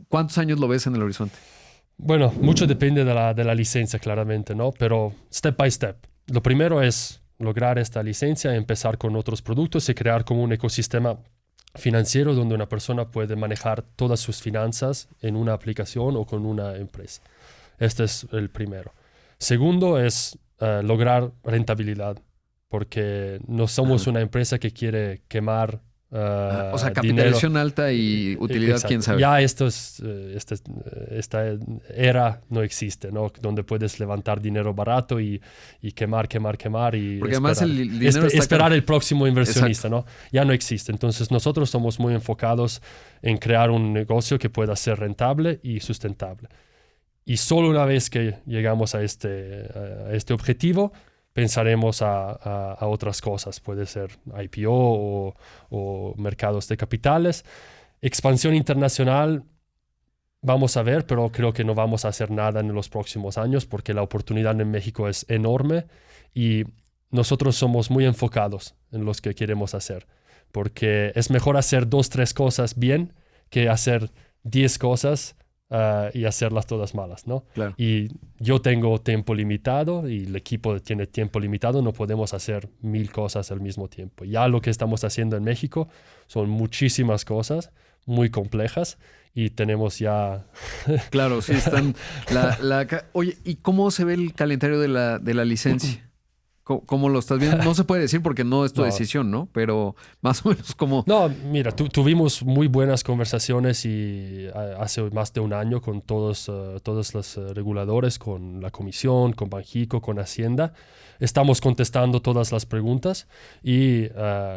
Speaker 3: ¿Cuántos años lo ves en el horizonte?
Speaker 2: Bueno, mucho depende de la licencia, claramente, ¿no? Pero step by step. Lo primero es lograr esta licencia, empezar con otros productos y crear como un ecosistema financiero donde una persona puede manejar todas sus finanzas en una aplicación o con una empresa. Este es el primero. Segundo es lograr rentabilidad, porque no somos una empresa que quiere quemar
Speaker 3: o sea, capitalización
Speaker 2: dinero.
Speaker 3: Alta y utilidad,
Speaker 2: Exacto.
Speaker 3: quién sabe.
Speaker 2: Ya esta era no existe, ¿no? Donde puedes levantar dinero barato y quemar y
Speaker 3: porque
Speaker 2: esperar.
Speaker 3: Además el dinero está
Speaker 2: esperar el próximo inversionista.
Speaker 3: Exacto.
Speaker 2: ¿No? Ya no existe. Entonces nosotros somos muy enfocados en crear un negocio que pueda ser rentable y sustentable. Y solo una vez que llegamos a este objetivo, pensaremos a otras cosas. Puede ser IPO o mercados de capitales. Expansión internacional, vamos a ver, pero creo que no vamos a hacer nada en los próximos años porque la oportunidad en México es enorme y nosotros somos muy enfocados en lo que queremos hacer. Porque es mejor hacer 2, 3 cosas bien que hacer 10 cosas y hacerlas todas malas, ¿no?
Speaker 3: Claro.
Speaker 2: Y yo tengo tiempo limitado y el equipo tiene tiempo limitado, no podemos hacer 1000 cosas al mismo tiempo. Ya lo que estamos haciendo en México son muchísimas cosas muy complejas y tenemos ya...
Speaker 3: Claro, sí, están... Oye, ¿y cómo se ve el calendario de la licencia? ¿Cómo lo estás viendo? No se puede decir porque no es tu decisión, ¿no? Pero más o menos como...
Speaker 2: No, mira, tuvimos muy buenas conversaciones y hace más de un año con todos los reguladores, con la Comisión, con Banxico, con Hacienda. Estamos contestando todas las preguntas y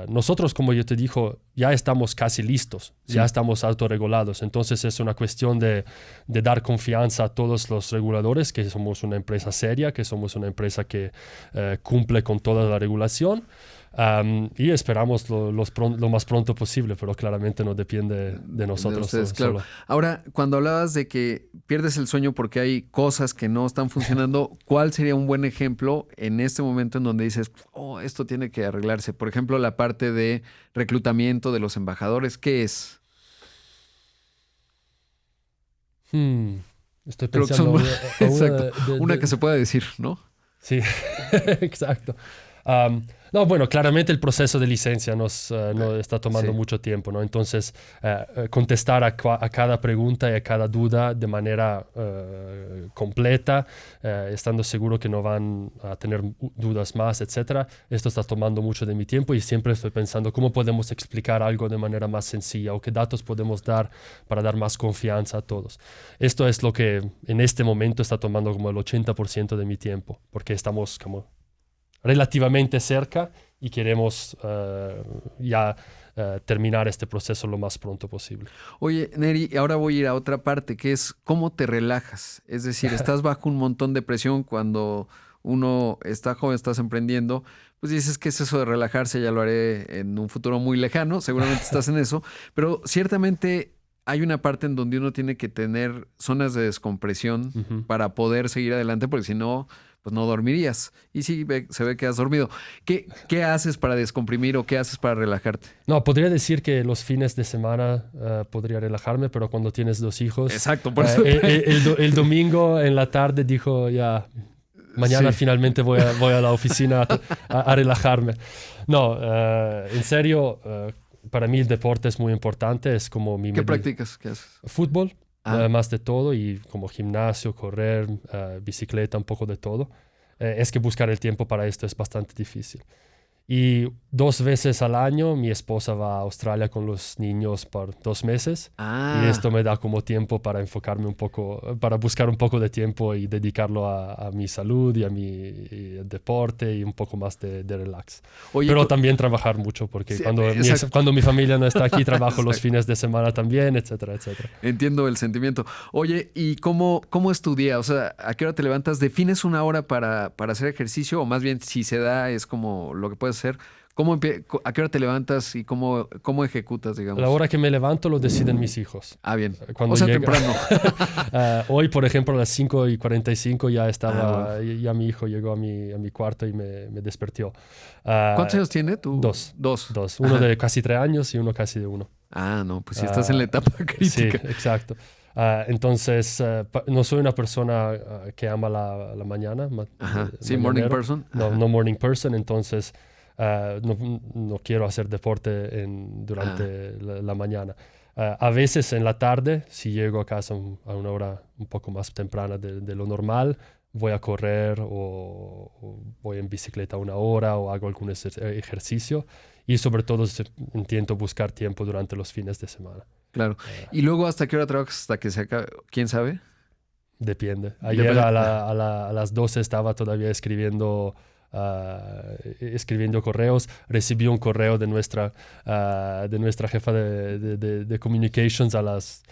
Speaker 2: nosotros, como yo te dijo, ya estamos casi listos,
Speaker 3: Sí.
Speaker 2: ya estamos autorregulados. Entonces es una cuestión de dar confianza a todos los reguladores, que somos una empresa seria, que somos una empresa que cumple con toda la regulación. Y esperamos lo más pronto posible, pero claramente no depende de nosotros.
Speaker 3: De ustedes, claro. Ahora, cuando hablabas de que pierdes el sueño porque hay cosas que no están funcionando, ¿cuál sería un buen ejemplo en este momento en donde dices, oh, esto tiene que arreglarse? Por ejemplo, la parte de reclutamiento de los embajadores, ¿qué es?
Speaker 2: Estoy
Speaker 3: Creo que
Speaker 2: pensando
Speaker 3: son exacto. Una que se pueda decir, ¿no?
Speaker 2: Sí, exacto. No, bueno, claramente el proceso de licencia nos está tomando mucho tiempo, ¿no? Entonces, contestar a cada pregunta y a cada duda de manera completa, estando seguro que no van a tener dudas más, etcétera. Esto está tomando mucho de mi tiempo y siempre estoy pensando cómo podemos explicar algo de manera más sencilla o qué datos podemos dar para dar más confianza a todos. Esto es lo que en este momento está tomando como el 80% de mi tiempo, porque estamos como relativamente cerca y queremos terminar este proceso lo más pronto posible.
Speaker 3: Oye, Neri, ahora voy a ir a otra parte, que es cómo te relajas. Es decir, estás bajo un montón de presión cuando uno está joven, estás emprendiendo, pues dices, ¿qué es eso de relajarse? Ya lo haré en un futuro muy lejano, seguramente estás en eso, pero ciertamente hay una parte en donde uno tiene que tener zonas de descompresión para poder seguir adelante, porque si no, pues no dormirías. Y sí, se ve que has dormido. ¿Qué haces para descomprimir o qué haces para relajarte?
Speaker 2: No, podría decir que los fines de semana podría relajarme, pero cuando tienes 2 hijos...
Speaker 3: Exacto, por eso...
Speaker 2: el domingo en la tarde dijo, ya, mañana finalmente voy a la oficina a relajarme. No, en serio... para mí el deporte es muy importante, es como mi...
Speaker 3: ¿Qué practicas? ¿Qué haces?
Speaker 2: Fútbol, más de todo, y como gimnasio, correr, bicicleta, un poco de todo. Es que buscar el tiempo para esto es bastante difícil. Y 2 veces al año mi esposa va a Australia con los niños por 2 meses. Y esto me da como tiempo para enfocarme un poco, para buscar un poco de tiempo y dedicarlo a mi salud y a mi deporte y un poco más de relax.
Speaker 3: Oye,
Speaker 2: pero también trabajar mucho, porque
Speaker 3: sí,
Speaker 2: cuando mi familia no está aquí, trabajo los fines de semana también, etcétera, etcétera.
Speaker 3: Entiendo el sentimiento. Oye, ¿y cómo estudias? O sea, ¿a qué hora te levantas? ¿Defines una hora para hacer ejercicio? O más bien, si se da, es como lo que puedes hacer. ¿A qué hora te levantas y cómo ejecutas, digamos?
Speaker 2: La hora que me levanto lo deciden mis hijos.
Speaker 3: Bien.
Speaker 2: Cuando
Speaker 3: temprano.
Speaker 2: Hoy, por ejemplo, a las 5:45 ya estaba, ya mi hijo llegó a mi cuarto y me despertó.
Speaker 3: ¿Cuántos años tiene tú?
Speaker 2: 2.
Speaker 3: Dos.
Speaker 2: Uno de casi 3 años y uno casi de 1.
Speaker 3: No, pues sí estás en la etapa crítica.
Speaker 2: Sí, exacto. Entonces, no soy una persona que ama la mañana.
Speaker 3: Sí, morning person.
Speaker 2: No morning person, entonces no quiero hacer deporte durante la mañana. A veces en la tarde, si llego a casa a una hora un poco más temprana de lo normal, voy a correr o voy en bicicleta 1 hora o hago algún ejercicio. Y sobre todo intento buscar tiempo durante los fines de semana.
Speaker 3: Claro. ¿Y luego hasta qué hora trabajas? ¿Hasta que se acabe? ¿Quién sabe?
Speaker 2: Depende. Ayer a las 12 estaba todavía escribiendo correos. Recibí un correo de nuestra jefa de communications a las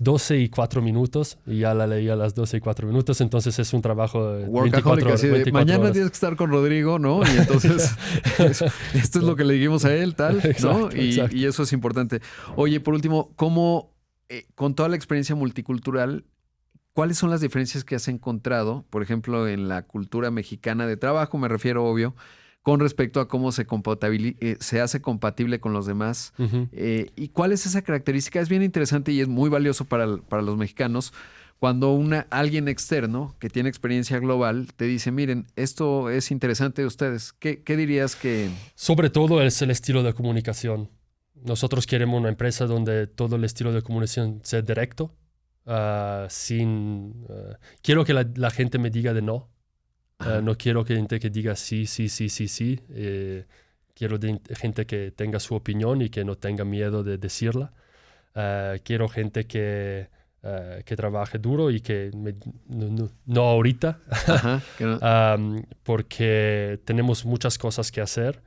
Speaker 2: 12:04 y ya la leí a las 12:04. Entonces es un trabajo de 24 horas.
Speaker 3: Mañana
Speaker 2: horas.
Speaker 3: Tienes que estar con Rodrigo, ¿no? Y entonces esto es lo que le dijimos a él, tal, ¿no?
Speaker 2: Exacto, exacto.
Speaker 3: Y eso es importante. Oye, por último, ¿cómo, con toda la experiencia multicultural, cuáles son las diferencias que has encontrado, por ejemplo, en la cultura mexicana de trabajo, me refiero, obvio, con respecto a cómo se hace compatible con los demás? ¿Y cuál es esa característica? Es bien interesante y es muy valioso para los mexicanos cuando alguien externo que tiene experiencia global te dice, miren, esto es interesante de ustedes. ¿Qué dirías que...?
Speaker 2: Sobre todo es el estilo de comunicación. Nosotros queremos una empresa donde todo el estilo de comunicación sea directo. Quiero que la gente me diga de no. No quiero que gente que diga sí. Quiero gente que tenga su opinión y que no tenga miedo de decirla. Quiero gente que trabaje duro y que no ahorita. Porque tenemos muchas cosas que hacer.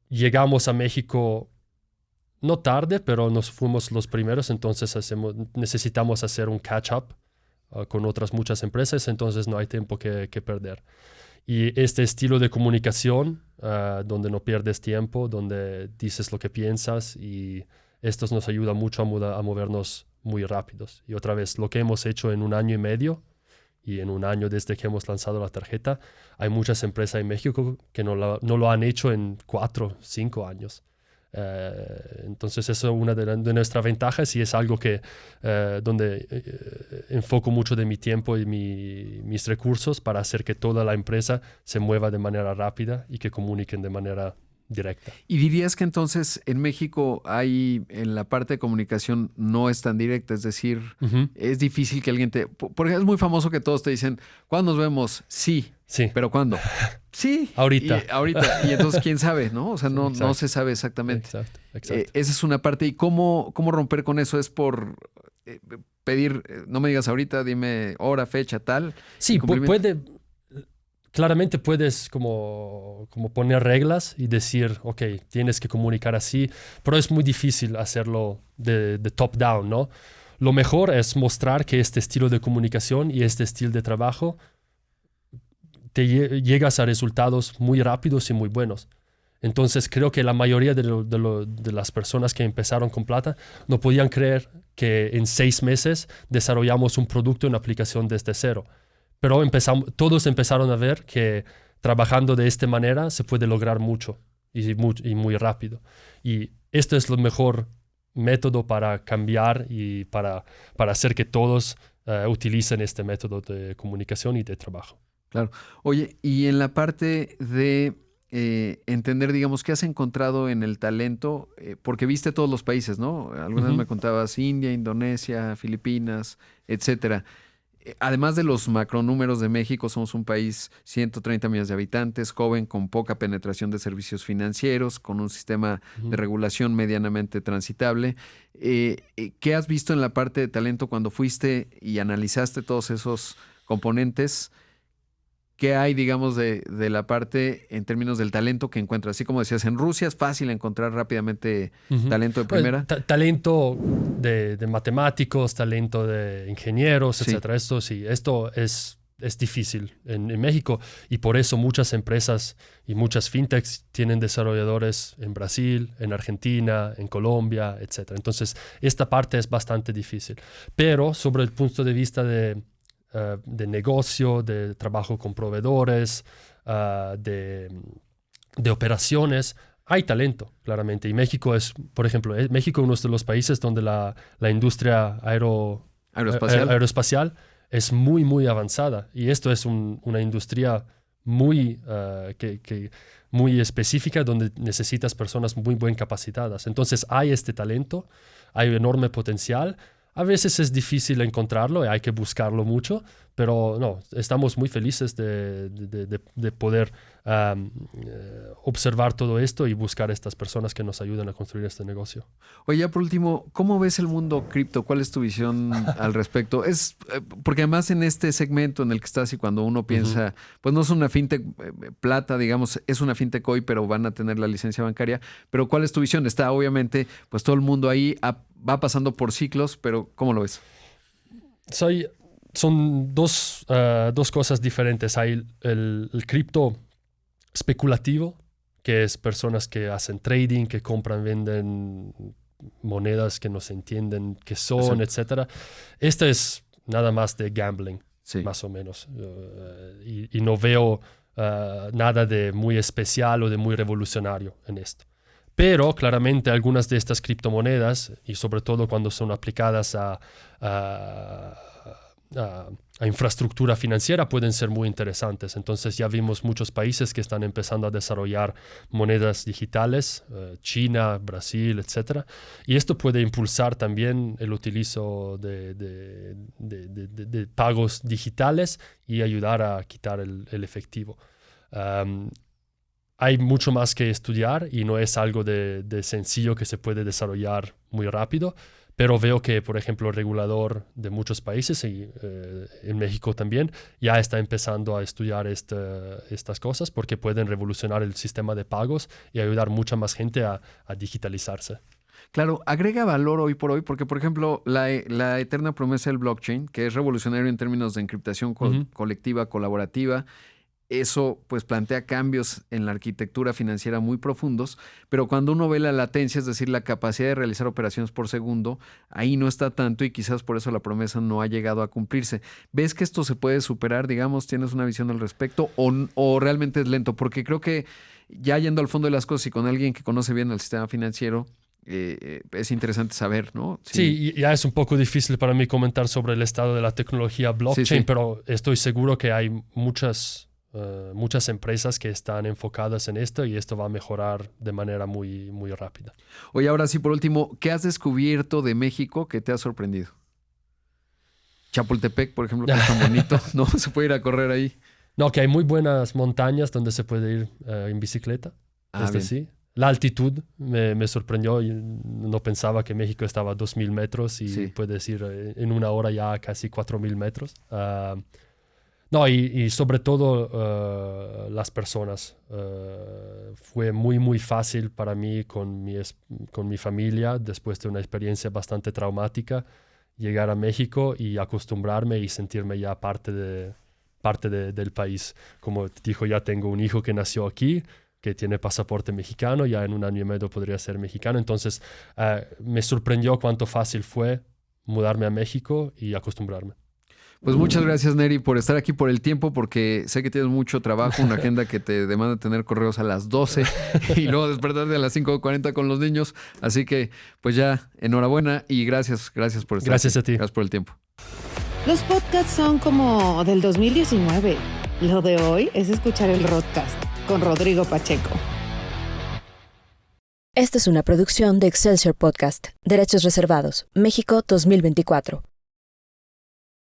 Speaker 2: Llegamos a México no tarde, pero nos fuimos los primeros, entonces necesitamos hacer un catch-up con otras muchas empresas, entonces no hay tiempo que perder. Y este estilo de comunicación, donde no pierdes tiempo, donde dices lo que piensas, y esto nos ayuda mucho a movernos muy rápidos. Y otra vez, lo que hemos hecho en 1 año y medio, y en 1 año desde que hemos lanzado la tarjeta, hay muchas empresas en México que no lo han hecho en 4 o 5 años. Entonces eso es una de nuestras ventajas y es algo que donde enfoco mucho de mi tiempo y mis recursos para hacer que toda la empresa se mueva de manera rápida y que comuniquen de manera directa.
Speaker 3: ¿Y dirías que entonces en México en la parte de comunicación no es tan directa? Es decir, es difícil que alguien porque es muy famoso que todos te dicen, ¿cuándo nos vemos? Sí. ¿Pero cuándo? Sí.
Speaker 2: Ahorita.
Speaker 3: Y entonces, ¿quién sabe? ¿No? O sea, no se sabe exactamente.
Speaker 2: Exacto.
Speaker 3: Esa es una parte. ¿Y cómo romper con eso? ¿Es por pedir, no me digas ahorita, dime hora, fecha, tal?
Speaker 2: Sí, claramente puedes como poner reglas y decir, ok, tienes que comunicar así, pero es muy difícil hacerlo de top down, ¿no? Lo mejor es mostrar que este estilo de comunicación y este estilo de trabajo llegas a resultados muy rápidos y muy buenos. Entonces creo que la mayoría de las personas que empezaron con plata no podían creer que en 6 meses desarrollamos un producto, una aplicación desde cero. Pero todos empezaron a ver que trabajando de esta manera se puede lograr mucho y muy rápido. Y esto es el mejor método para cambiar y para hacer que todos utilicen este método de comunicación y de trabajo.
Speaker 3: Claro. Oye, y en la parte de entender, digamos, qué has encontrado en el talento, porque viste todos los países, ¿no? Algunas me contabas India, Indonesia, Filipinas, etcétera. Además de los macronúmeros de México, somos un país 130 millones de habitantes, joven, con poca penetración de servicios financieros, con un sistema de regulación medianamente transitable. ¿Qué has visto en la parte de talento cuando fuiste y analizaste todos esos componentes? ¿Qué hay, digamos, de la parte en términos del talento que encuentras? Así como decías, en Rusia es fácil encontrar rápidamente talento de primera.
Speaker 2: Talento de matemáticos, talento de ingenieros, etcétera. Esto es difícil en México, y por eso muchas empresas y muchas fintechs tienen desarrolladores en Brasil, en Argentina, en Colombia, etcétera. Entonces, esta parte es bastante difícil. Pero sobre el punto de vista de negocio, de trabajo con proveedores, de operaciones, hay talento, claramente. Y México es, por ejemplo, México es uno de los países donde la industria aeroespacial es muy, muy avanzada. Y esto es una industria muy, muy específica, donde necesitas personas muy bien capacitadas. Entonces hay este talento, hay enorme potencial. A veces es difícil encontrarlo y hay que buscarlo mucho, pero no, estamos muy felices de poder observar todo esto y buscar estas personas que nos ayudan a construir este negocio.
Speaker 3: Oye, ya por último, ¿cómo ves el mundo cripto? ¿Cuál es tu visión al respecto? Porque además en este segmento en el que estás, y cuando uno piensa, pues no es una fintech plata, digamos, es una fintech hoy, pero van a tener la licencia bancaria. Pero ¿cuál es tu visión? Está obviamente, pues todo el mundo ahí va pasando por ciclos, pero ¿cómo lo ves?
Speaker 2: Son dos cosas diferentes. Hay el cripto especulativo, que es personas que hacen trading, que compran, venden monedas que no se entienden qué son, etcétera. Este es nada más de gambling, más o menos. Y no veo nada de muy especial o de muy revolucionario en esto. Pero claramente algunas de estas criptomonedas, y sobre todo cuando son aplicadas a infraestructura financiera, pueden ser muy interesantes. Entonces ya vimos muchos países que están empezando a desarrollar monedas digitales, China, Brasil, etc. Y esto puede impulsar también el utilizo de pagos digitales y ayudar a quitar el efectivo. Hay mucho más que estudiar y no es algo de sencillo que se puede desarrollar muy rápido, pero veo que, por ejemplo, el regulador de muchos países, y en México también, ya está empezando a estudiar estas cosas porque pueden revolucionar el sistema de pagos y ayudar mucha más gente a digitalizarse.
Speaker 3: Claro, agrega valor hoy por hoy porque, por ejemplo, la eterna promesa del blockchain, que es revolucionario en términos de encriptación colectiva, colaborativa, eso pues plantea cambios en la arquitectura financiera muy profundos, pero cuando uno ve la latencia, es decir, la capacidad de realizar operaciones por segundo, ahí no está tanto y quizás por eso la promesa no ha llegado a cumplirse. ¿Ves que esto se puede superar, digamos? ¿Tienes una visión al respecto o realmente es lento? Porque creo que ya yendo al fondo de las cosas y con alguien que conoce bien el sistema financiero, es interesante saber, ¿no?
Speaker 2: Sí, ya es un poco difícil para mí comentar sobre el estado de la tecnología blockchain, pero estoy seguro que hay muchas empresas que están enfocadas en esto y esto va a mejorar de manera muy, muy rápida.
Speaker 3: Oye, ahora sí, por último, ¿qué has descubierto de México que te ha sorprendido? Chapultepec, por ejemplo, que es tan bonito, ¿no? Se puede ir a correr ahí.
Speaker 2: No, que hay muy buenas montañas donde se puede ir en bicicleta. Sí. La altitud me sorprendió. Yo no pensaba que México estaba a 2,000 metros y puedes ir en una hora ya a casi 4,000 metros. No, y sobre todo las personas. Fue muy, muy fácil para mí con mi familia, después de una experiencia bastante traumática, llegar a México y acostumbrarme y sentirme ya parte del país. Como te dijo, ya tengo un hijo que nació aquí, que tiene pasaporte mexicano, ya en 1 año y medio podría ser mexicano. Entonces me sorprendió cuánto fácil fue mudarme a México y acostumbrarme.
Speaker 3: Pues muchas gracias, Neri, por estar aquí, por el tiempo, porque sé que tienes mucho trabajo, una agenda que te demanda tener correos a las 12 y luego despertarte a las 5:40 con los niños. Así que, pues ya, enhorabuena y gracias por estar
Speaker 2: Gracias
Speaker 3: aquí.
Speaker 2: a ti.
Speaker 3: Gracias por el tiempo.
Speaker 1: Los podcasts son como del 2019. Lo de hoy es escuchar el Rodcast con Rodrigo Pacheco.
Speaker 4: Esta es una producción de Excelsior Podcast. Derechos reservados. México 2024.